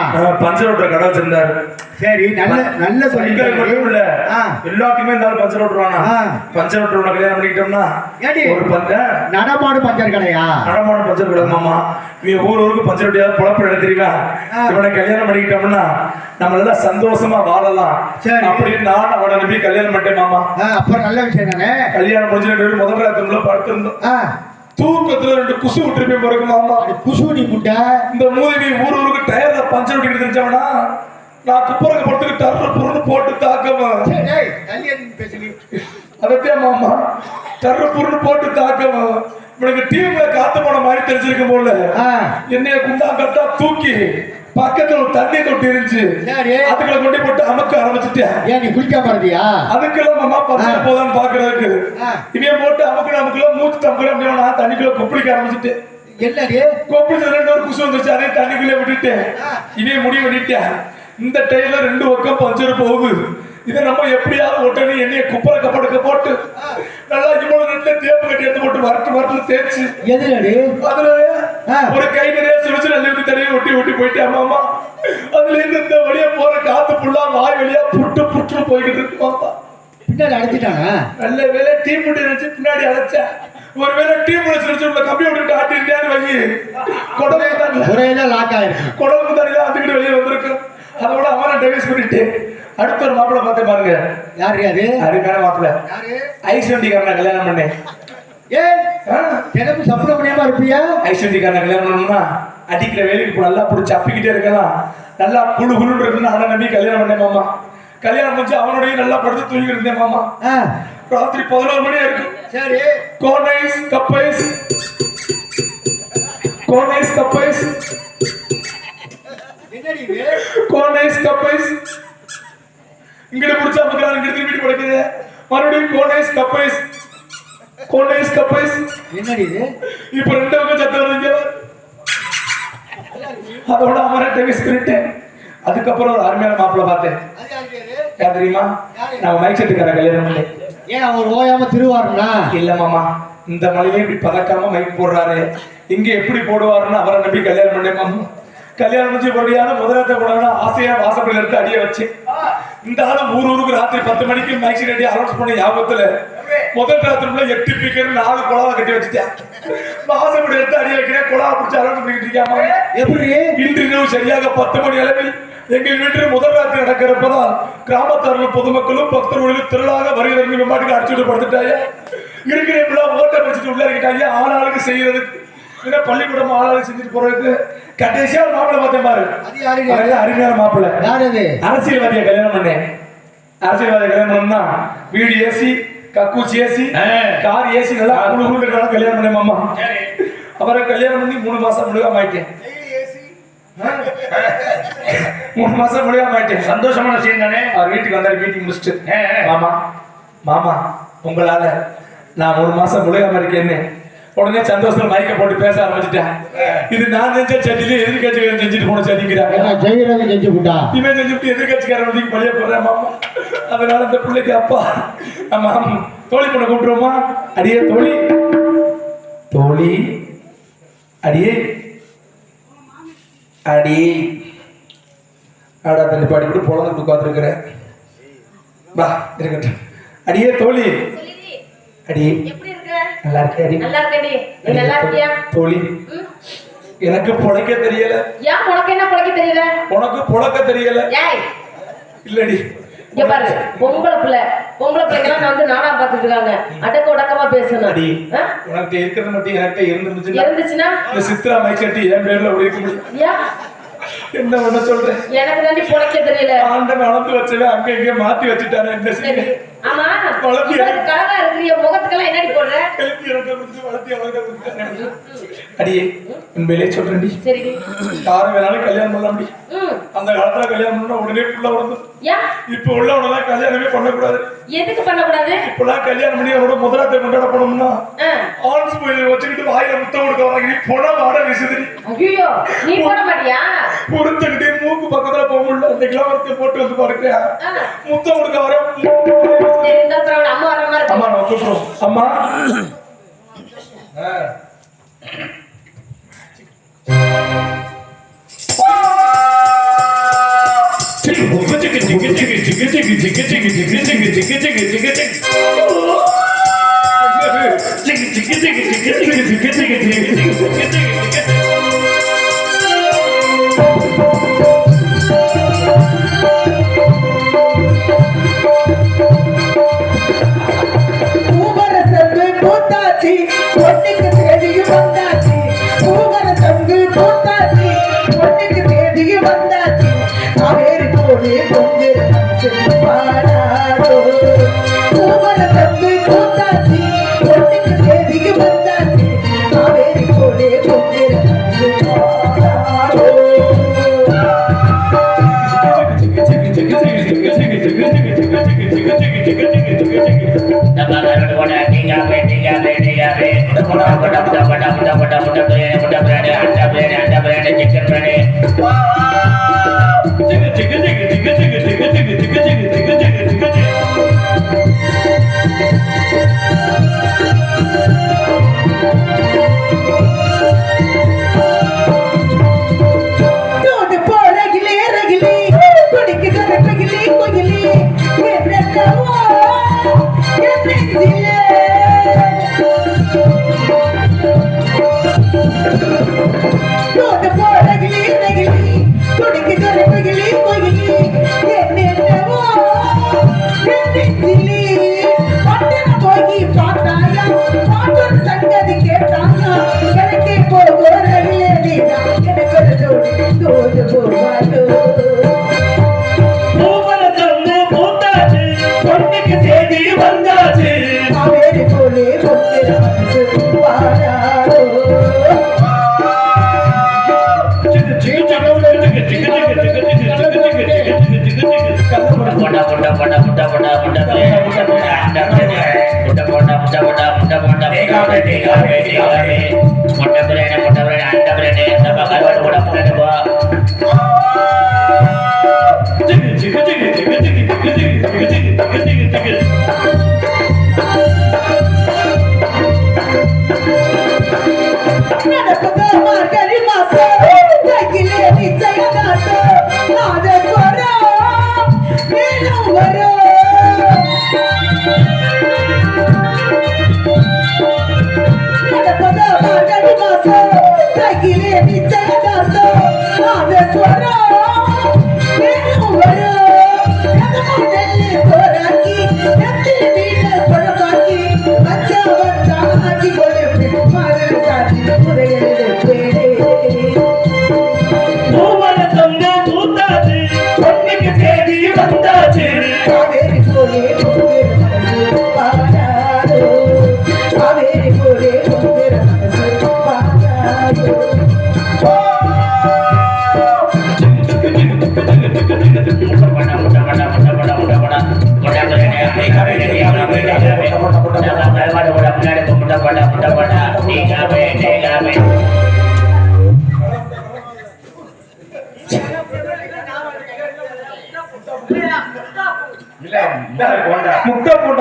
பஞ்சர் ஓட்டுற கடை வச்சிருந்தாரு.
சரி நல்ல நல்ல
சைக்கிள் மட்டும் இல்ல, எல்லாத்துக்குமே இருந்தாலும் பஞ்சர் ஓட்டுறானா. பஞ்சர் ஓட்டுறவன கல்யாணம் பண்ணிக்கிட்டோம்னா ஒரு
நடமாடு பஞ்சர் கடையா?
நடமாடு பஞ்சர் கடை மாமா. இவன் ஊருக்கு பஞ்சர் ஓட்டியாவது பொழப்பு எடுக்கிறீங்களா? இவனை கல்யாணம் பண்ணிக்கிட்டோம்னா நம்ம எல்லாம் சந்தோஷமா வாழலாம் அப்படின்னு நான் அவனை நம்பி கல்யாணம் பண்ணிட்டேன் மாமா.
அப்புறம் நல்ல விஷயம் தானே.
கல்யாணம் முடிஞ்சு முதல் ராத்திரில படுத்திருந்தோம். தூக்கத்துல 2 குசு விட்டுருப்பேன் பிறகு மாமா.
குசு நீ முட்டை
இந்த மூதவி ஊருக்கு டயர்ல பஞ்சர் ஓட்டிட்டு தெரிஞ்சவனா நான் குப்பரங்க படுத்துக்கு டர்ற பொருள் போட்டு தாக்கவா. அதத்தான் மாமா, டர்ற பொருள் போட்டு தாக்கவா. இவனுக்கு டீம்ல காத்து போன மாதிரி தெரிஞ்சிருக்கும் போல என்னைய குண்டா கட்டா தூக்கி பக்கத்துல ஒரு தண்ணி தொட்டி இருந்துச்சு, அதுக்குள்ள கொண்டு போட்டு அமுக்க ஆரம்பிச்சுட்டேன்.
ஏன் நீ குளிக்காம இருந்தியா?
அதுக்கெல்லாம் மாமா பஞ்சர் போதான்னு பாக்குறதுக்கு இவன் போட்டு அமுக்குள்ள மூச்சு தம்புல அப்படியே நான் தண்ணிக்குள்ள கொப்பளிக்க ஆரம்பிச்சுட்டேன்.
என்னடி
கொப்பளிச்ச 2 குசு வந்துச்சு, அதே தண்ணிக்குள்ளே விட்டுட்டேன். இவன் முடிவு பண்ணிட்டேன், இந்த டைல 2 பக்கம் பஞ்சர் போகுது, இதை நம்ம எப்படியாவது ஒட்டணும் என்னைய குப்பரை கப்படுக்க போட்டு நல்லா இவ்வளவு நேரத்துல தேப்பு கட்டி எடுத்து போட்டு வரட்டு தேய்ச்சி
எதுலடி
அதுல ஒரு கை நிறைய சுழிச்சு நல்ல தண்ணியை ஒட்டி ஒட்டி போயிட்டு அம்மா அதுல இருந்து இந்த வழியா போற காத்து புள்ளா வாய் வழியா புட்டு போய்கிட்டு இருக்கு மாமா.
பின்னாடி அடைச்சிட்டானா?
நல்ல வேலை டீம் முடி வச்சு பின்னாடி அடைச்சேன். ஒருவேளை டீம் முடிச்சு உள்ள கம்ப்யூட்டர் ஆட்டி இருக்கான்னு வை
குறையில லாக் ஆயிருக்கு.
குடம்பு தண்ணி தான் அதுக்கிட்டு வெளியே வந்திருக்கு. அதோட அவனை டைவர்ஸ் பண்ணிட்டு அடுத்த ஒரு மாப்பிள்ளை பார்த்து பாருங்க.
யாரு அது?
அருமையான மாப்பிள்ளை. ஐஸ்வண்டிக்காரனை கல்யாணம் பண்ணேன்.
எனக்கு சப்ரமணியமா இருப்பியா?
ஐஸ்வண்டிக்காரனை கல்யாணம் பண்ணணும்னா அடிக்கிற வேலைக்கு நல்லா பிடிச்சி அப்பிக்கிட்டே இருக்கலாம், நல்லா குழு குழுன்னு இருக்குன்னு அவனை நம்பி கல்யாணம் பண்ணேன் மாமா. கல்யாணம் முடிச்சு அவனுடைய நல்லா படுத்து தூங்கி இருந்தேன் மாமா. ராத்திரி 11 மணி இருக்கு. சரி கோனைஸ் கப்பைஸ் கோனைஸ் கப்பைஸ் இங்கட புடிச்சா மக்கள் இங்க திருப்பி படுக்குது. மறுபடியும் கோனைஸ் கப்பைஸ்
என்னடி இது?
இப்போ 2 பக்கம் சத்தம் வருதுங்க. அதோட அவரை டைவர்ஸ் பண்ணிட்டேன். அதுக்கப்புறம் ஒரு அருமையான மாப்பிள்ளை பார்த்தேன். யார் தெரியுமா? நான் மைக் செட்டுக்கார கல்யாணம் பண்ணேன்.
ஏன் அவர் ஓயாம திருவாருனா?
இல்ல மாமா, இந்த மலையே இப்படி பதக்காம மைக் போடுறாரு, இங்க எப்படி போடுவாருன்னு அவரை நம்பி கல்யாணம் பண்ணேன் மாமா. கல்யாணம் முடிஞ்சு பொடியான முதலத்தை போனா ஆசையா வாசப்படியில இருந்து அடிய வச்சு இந்த ஆளும் ஊருக்கு ராத்திரி 10 மணிக்கு மேக்ஸி ரெடி அனௌன்ஸ் பண்ண ஞாபகத்துல முதல் ராத்திரிக்குள்ள 8 ஸ்பீக்கர் 4 குழாவை கட்டி வச்சுட்டேன். வாசப்படி எடுத்து அடிய வைக்கிறேன், குழாவை பிடிச்சி அனௌன்ஸ் பண்ணிட்டு இருக்காம. எப்படி இன்று இரவு சரியாக 10 மணி அளவில் எங்கள் வீட்டில் முதல் ராத்திரி நடக்கிறப்பதான் கிராமத்தார்கள் பொதுமக்களும் பக்தர்களும் திரளாக வருகிறவங்க விமாட்டுக்கு அடிச்சுட்டு படுத்துட்டாங்க. இருக்கிற ஓட்டை படிச்சுட்டு உள்ள இருக்கிட்டாங்க. ஆளாளுக்கு செய்யறதுக்கு பள்ளிக்கூடம் ஆளாளு செஞ்சுட்டு போறதுக்கு கடைசியா மாப்பிள்ளை பார்த்தேன் பாரு. அருமையான மாப்பிள்ளை. அரசியல்வாதியை கல்யாணம் பண்ணேன். அரசியல்வாதியை கல்யாணம் பண்ணா வீடு ஏசி, கக்கூச்சி ஏசி, கார் ஏசி, நல்லா கல்யாணம் பண்ணேன் மாமா. அவரை கல்யாணம் பண்ணி 3 மாசம் முழுகாம ஆயிட்டேன். 3 மாசம் முழுகாம ஆயிட்டேன்.
சந்தோஷமான விஷயம் தானே.
அவர் வீட்டுக்கு வந்தாரு, மீட்டிங் முடிச்சுட்டு மாமா மாமா உங்களால நான் 3 மாசம் முழுகாம இருக்கேன்னு உடனே சந்தோஷத்துல மைக்க போட்டு பேச ஆரம்பிச்சுட்டேன். இது நான் செஞ்ச சதியில எதிர்கட்சிக்காரன் செஞ்சுட்டு போன சதிக்கிறாங்க.
செஞ்சு விட்டா
இவன் செஞ்சுட்டு எதிர்கட்சிக்காரன் வந்து பழைய போறேன் மாமா. அதனால இந்த பிள்ளைக்கு அப்பா ஆமா தோழி பண்ண கூப்பிட்டுருவோமா? அடியே தோழி, தோழி அடியே அடி ஆடா தண்ணி பாடி கூட பொழந்துட்டு உட்காந்துருக்கிறேன். வா இருக்கட்டும். அடியே தோழி, அடி நல்லா இருக்கே. அடி
நல்லா இருக்கடி. நீ நல்லா இருக்கியா
தோழி? எனக்கு பொழைக்க தெரியல.
ஏன் உனக்கு என்ன பொழைக்க தெரியல?
உனக்கு பொழைக்க தெரியல.
ஏய்
இல்லடி
இங்க பாரு, பொம்பளை பிள்ளைங்கலாம் நான் வந்து நாடா பாத்துட்டு இருக்காங்க. அடக்க உடக்கமா பேசணும்.
அடி உனக்கு இருக்கிறது மட்டும் என்கிட்ட
இருந்துச்சுன்னா
இந்த சித்ரா மைக் செட்டி என் பேர்ல ஒழிக்க முடியும்.
ஏன்
என்ன பண்ண சொல்றேன்?
எனக்கு தாண்டி பொழைக்க தெரியல.
ஆண்டவன் அளந்து வச்சவன் அங்க இங்க மாத்தி வச்சுட்டானே. என்ன செய்ய?
ஆமா கலரா இருக்கிற முகத்துக்கெல்லாம் என்னடி போடுற?
அடியே உண்மையிலே சொல்றேன்டி.
சரி
யாரும் வேணாலும் கல்யாணம் பண்ணலாம். அந்த காலத்துல கல்யாணம் பண்ணா உடனே புள்ள உடம்பு. இப்ப உள்ளவனெல்லாம் கல்யாணமே பண்ணக்கூடாது.
எதுக்கு பண்ணக்கூடாது?
இப்பெல்லாம் கல்யாணம் பண்ணி அவரோட முதலாத்தை கொண்டாட போனோம்னா ஆன்ஸ் போய் வச்சுக்கிட்டு வாயில முத்தம் கொடுக்க வராங்க. நீ போனா வாட வீசுதுடி.
ஐயோ நீ போட மாட்டியா?
பொறுத்துக்கிட்டே மூக்கு பக்கத்துல போக முடியல. அந்த கிளவரத்தை போட்டு வந்து பாருங்க முத்தம் கொடுக்க வர.
அம்மா வர மாதிரி.
அம்மா நான் கூப்பிடுறோம். அம்மா
மார்கழி மாசம் தையிலே நிச்சயதார்த்தம் நாதஸ்வரம் மேலும் வரும் மார்கழி மாசம் தையிலே நிச்சயதார்த்தம் நாதஸ்வரம் மேலும் வரும் போராக்கி நெத்தி வீட பழமாக்கி அச்சா வந்தாக்கி கொடு மாறல் காட்சி முறையில் பேரே
பூவன சொந்த பூத்தாச்சு பொண்ணுக்கு தேடி வந்தாச்சு
காவேரி போலே பொங்குற மனசு பாடாதோ காவேரி போலே பொங்குற மனசு பாடாதோ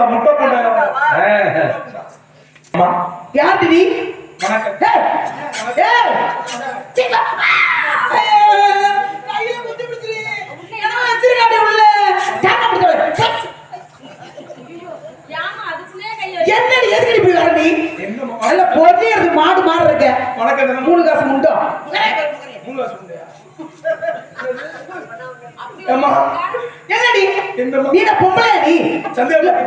முட்டை போட்டா அம்மா
யார் நீ
வணக்கம்
என்னடி எதுக்கடி போய் வர நீ
என்னம்மா
நல்ல பொண்ணே இருக்கு மாடு மாற இருக்க
வணக்கம் தானே
3 காசு முண்டோ
3 வருஷம் முந்தையா அம்மா
என்னடி
என்னம்மா
நீ பொம்பளை நீ
சந்தேகம்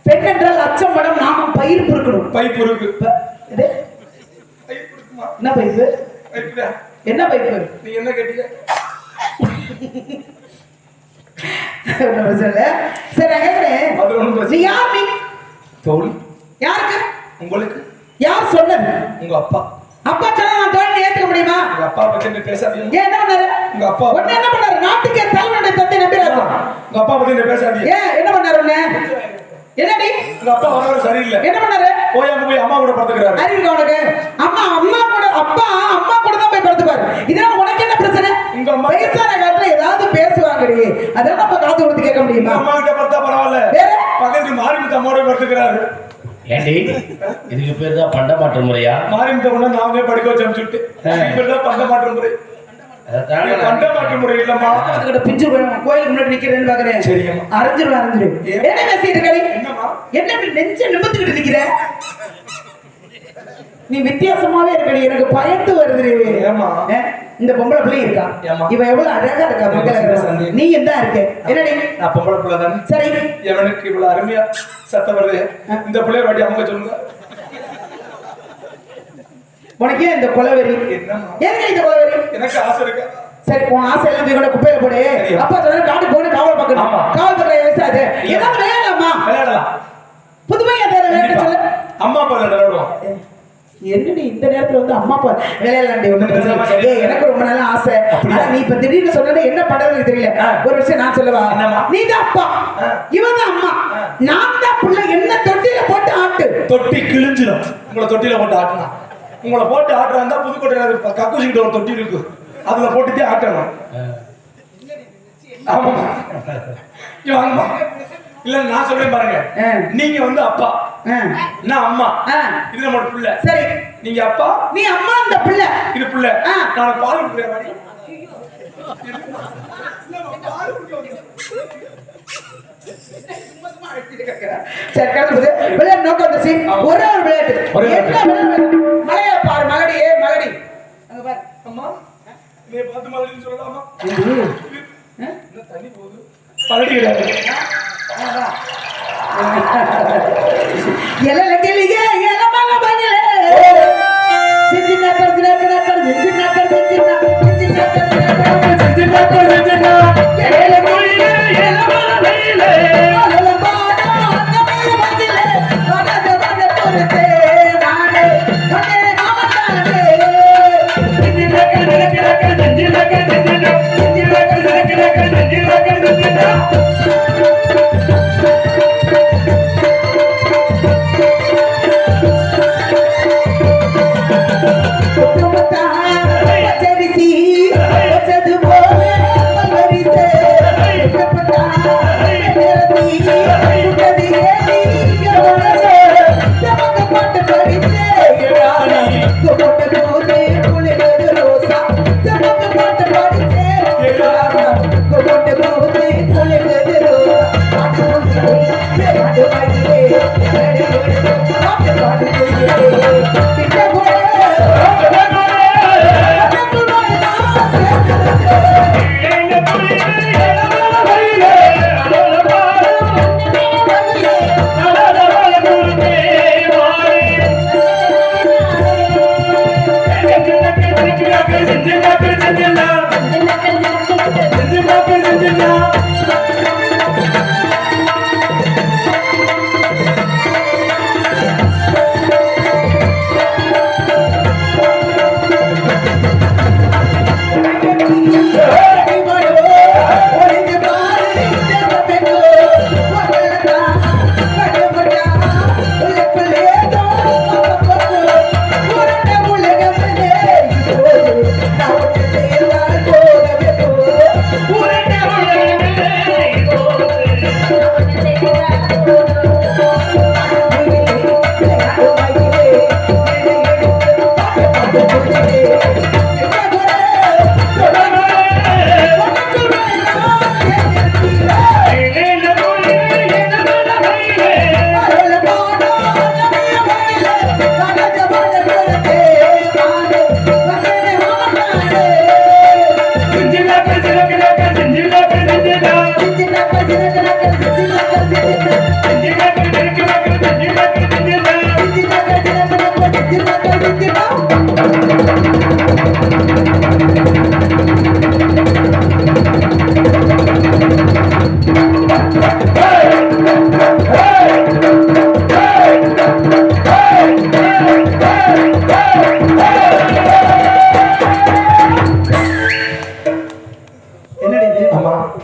பெண் என்றால் அச்சம் படம் நாமம் பயிர் பொறுக்கணும்
பைப் இருக்கு
இது
பைப் இருக்குமா
என்ன பைப்பு
பைப்டா
என்ன பைப்பு
நீ என்ன கேட்டீங்க
சொல்ல சரி நான் கேட்கிறேன்
அது ஒண்ணும் பிரச்சனை
நீ யார் நீ
தோழி
யாருக்கு
உங்களுக்கு
யார் சொன்னது
உங்க அப்பா
அப்பா சொன்னா நான் தோழி ஏத்துக்க முடியுமா
உங்க அப்பா பத்தி என்ன பேசாதீங்க
ஏன் என்ன பண்ணாரு
உங்க அப்பா
உன்னை என்ன பண்ணாரு நாட்டுக்கே தலைவனுடைய தந்தை நம்பிராஜா
உங்க அப்பா பத்தி என்ன பேசாதீங்க
ஏன் என்ன பண்ணாரு உன்னை என்னடி
உங்க அப்பா வரவே சரியில்லை
என்ன பண்ணாரு
போய் அம்மா கூட படுத்துக்கிறாரு
அறிவு உனக்கு அம்மா கூட அப்பா அம்மா கூட தான் போய் படுத்துப்பாரு இதனால உனக்கு என்ன பிரச்சனை
உங்க அம்மா
வயசான காலத்துல ஏதாவது பேசுவாங்கடி அதெல்லாம் நம்ம காது கொடுத்து கேட்க
உங்க
முடியுமா
அம்மா கிட்ட படுத்தா பரவாயில்ல
வேற
பக்கத்து மாரிமுத்து அம்மாவோட படுத்துக்கிறாரு
ஏண்டி இதுக்கு பேர் தான் பண்ட மாற்ற முறையா
மாரிமுத்த கொண்டு நாங்களே படிக்க வச்சு அனுப்பிச்சுட்டு இப்ப தான் பண்ட மாற்ற முறை இது பண்ட மாற்ற முறை இல்லம்மா
அதுக்கிட்ட பிஞ்சு கோயிலுக்கு முன்னாடி நிக்கிறேன்னு பாக்குறேன்
சரிங்கம்மா
அரைஞ்சிரு என்ன பேசிட்டு இருக்கடி
என்னம்மா
என்ன இப்படி நெஞ்ச நிமித்துக்கிட்டு நிக்கிற நீ வித்தியாசமாவே இருக்கடி எனக்கு பயந்து வருது
ஏம்மா
இந்த பொம்பளை பிள்ளை இருக்கா
ஏம்மா
இவ எவ்வளவு அழகா இருக்கா மக்கள் நீ என்ன இருக்க என்னடி
நான் பொம்பளை பிள்ளை தானே
சரி
எவனுக்கு இவ்வளவு அருமையா சத்தம் வருது இந்த பிள்ளைய வாட்டி அவங்க சொல்லுங்க
உனக்கு ஏன் இந்த கொலவெறி
என்னம்மா
ஏன் இந்த கொலவெறி
எனக்கு ஆசை இருக்கு
சரி உன் ஆசை எல்லாம் போய் கூட குப்பையில போடு அப்பா சொன்னா காட்டுக்கு போன காவல் பார்க்கணும்
ஆமா.
காவல் பார்க்கற வயசாது ஏதாவது விளையாடலாமா
விளையாடலாம்
புதுமையா தேவை விளையாட சொல்லு
அம்மா அப்பா விளையாடுவோம்
என்னடி இந்த நேரத்துல வந்து அம்மா அப்பா விளையாடலாண்டி ஒண்ணு பிரச்சனை இல்லை. ஏய், எனக்கு ரொம்ப நாளா ஆசை
அப்படியா?
ஆனா நீ இப்ப திடீர்னு சொன்னது என்ன பண்றதுன்னு தெரியல ஒரு விஷயம் நான் சொல்லவா
என்னம்மா?
நீ தான் அப்பா இவன் தான் அம்மா நான் தான் புள்ள என்ன தொட்டில போட்டு ஆட்டு
தொட்டி கிழிஞ்சிடும் உங்களை தொட்டில போட்டு ஆட்டலாம் உங்களை போட்டு ஆட்டுறா இருந்தா புதுக்கோட்டையில கக்கூசிக்கிட்ட ஒரு தொட்டி இருக்கு அதுல போட்டுட்டே ஆட்டணும் ஆமா வாங்கம்மா இல்ல நான் சொல்றேன் பாருங்க நீங்க வந்து அப்பா நான் அம்மா இது நம்ம பிள்ளை
சரி
நீங்க அப்பா
நீ அம்மா அந்த பிள்ளை
இது பிள்ளை நான் பால் கொடுக்குறேன் வாடி.
சரி கிளம்புது விளையாட்டு நோக்கம் வந்துச்சு ஒரே ஒரு விளையாட்டு
ஒரே ஒரு
என்ன விளையாட்டு மலையை பாரு மலடி ஏ மலடி அங்க பாரு
அம்மா நீ பார்த்து மறுபடியும் சொல்லலாமா என்ன தண்ணி போகுது பழடி கிடையாது
எல்ல கிளியே எல்ல மல பங்களே சின்ன கர் சின்ன கர் சின்ன கர் சின்ன எல்ல கிளியே எல்ல மல பங்களே அலல பாடா அன்னமய பங்களே வடத வட பொறுத்தே மானே வடே மாமத்தானே பச்சரிசி பச்சது போல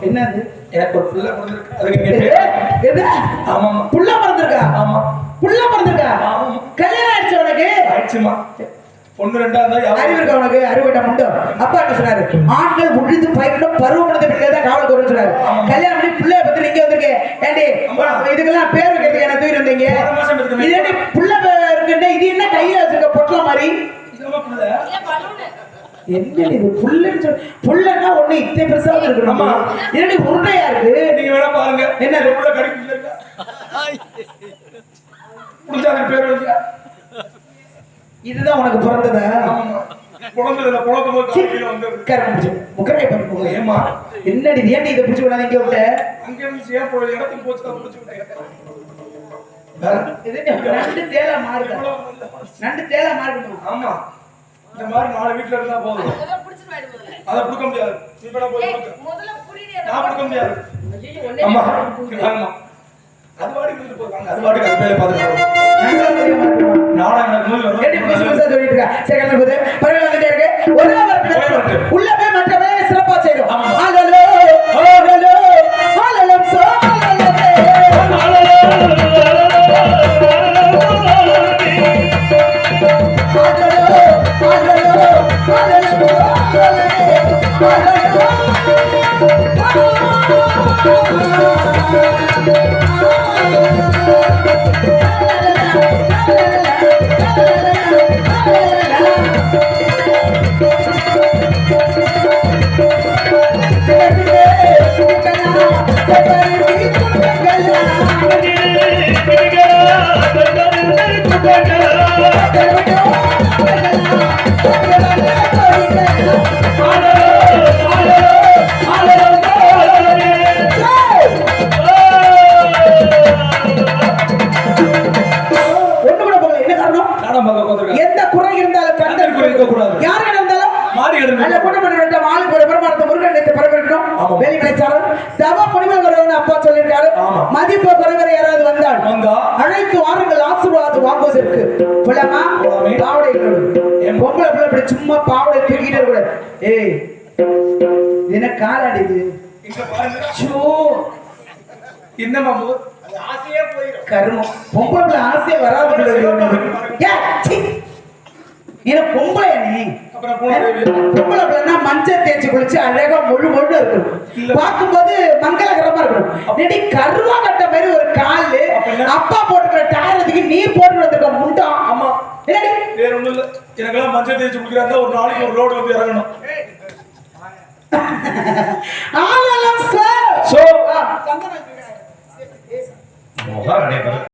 என்னது?
எனக்கு ஒரு புள்ள பிறந்திருக்கு. அதுக்கு நீங்க பேர்
எது?
ஆமா
புள்ள பிறந்திருக்கா?
ஆமா
புள்ள பிறந்திருக்கா? கல்யாணம் ஆயிடுச்சு உனக்கு?
ஆயிடுச்சுமா. பொண்ணு ரெண்டாவது
அறிவு இருக்கா உனக்கு? அறிவுட்ட மட்டும் அப்பா என்ன சொன்னாரு? ஆண்கள் உழுது பயிரிடும் பருவமனத்தை பிடிக்காத காவலுக்கு வரும்னு சொன்னாரு. கல்யாணம் பண்ணி பிள்ளைய பத்தி நீங்க வந்திருக்கேன் ஏண்டி இதுக்கெல்லாம் பேர் வைக்கிறதுக்கு என்ன தூக்கி வந்தீங்க? இது என்ன புள்ள இருக்குன்னு இது என்ன கையில வச்சிருக்க பொட்டல மாதிரி? என்ன இது புல்லன்னு புல்லன்னா ஒண்ணு இத்தனை பெருசா இருக்கணுமா? என்னடி உருண்டையா இருக்கு?
நீங்க வேணா பாருங்க.
என்ன
உள்ள கடிக்கல புடிச்சா பேர் வைங்க.
இதுதான் உனக்கு பிறந்ததா?
குழந்தைல குழந்தை கீழ வந்து
கரெக்ட் முகரை பண்ணு.
ஏமா
என்னடி ஏண்டி இத புடிச்சு கொண்டாந்து இங்க விட்ட?
அங்க இருந்து சேர் போற இடத்துக்கு போச்சு தான் புடிச்சு விட்டேன்.
இது நண்டு தேலா மாறுதா? நண்டு தேலா மாறுமா?
ஆமா. இந்த மாதிரி நாலு வீட்ல இருந்தா போதும். அத புடிக்க முடியாது. நீ வேணா போய் முதல்ல புடிடி. நான் புடிக்க முடியாது. ஆமா. ஆமா. அது வாடி வந்து போறாங்க. அது வாடி அது மேல பாத்துட்டு. நாளை எனக்கு நோய் வரும்.
ஏடி புடிச்சு புடிச்சு சொல்லிட்டு இருக்கா. செகண்ட்ல போது பரவாயில்லை வந்துட்டே இருக்கு. ஒரே வார்த்தை உள்ள போய் மற்றவே சிறப்பா செய்றோம். ஹalleluya ஹalleluya ஹalleluya எந்த குறை இருந்தாலும் கண்டல் குறை இருக்க கூடாது. யார் இருந்தாலும் மாறி எடுங்க. அல்ல குணமணி ரெண்டு ஆளு ஒரு பெருமானத்தை முருகன் நேத்து பரவணும். வேலி விளைச்சாரன் தவ முனிவர் வரவன் அப்பா சொல்லிருக்காரு. மதிப்பு குறைவரை யாராவது வந்தா அழைத்து வாருங்கள் ஆசீர்வாதம் வாங்குவதற்கு. புலமா பாவடை என் பொம்பளை பிள்ளை இப்படி சும்மா பாவடை தூக்கிட்டே இருக்க. ஏய் என்ன காலாடிது
இங்க பாருங்க.
சோ
என்னமா அது ஆசையே போயிடும்.
கர்மம் பொம்பளை பிள்ளை ஆசையே வராது. நீ பொம்பளை நீ பொம்பளை பிள்ளைன்னா மஞ்சள் தேய்ச்சி குளிச்சு அழகா முழு முழு இருக்கணும். பார்க்கும்போது மங்களகரமா இருக்கணும். நெடி கருவா கட்ட மாதிரி ஒரு காலு அப்பா போட்டுக்கிற டயரத்துக்கு நீ போட்டு வந்துருக்க முண்டம்.
ஆமா வேற ஒண்ணும் இல்ல. எனக்கெல்லாம் மஞ்சள் தேய்ச்சி குளிக்கிறதா ஒரு நாளைக்கு ஒரு லோடு வந்து இறங்கணும்.
ஆனாலும் சார்
சோ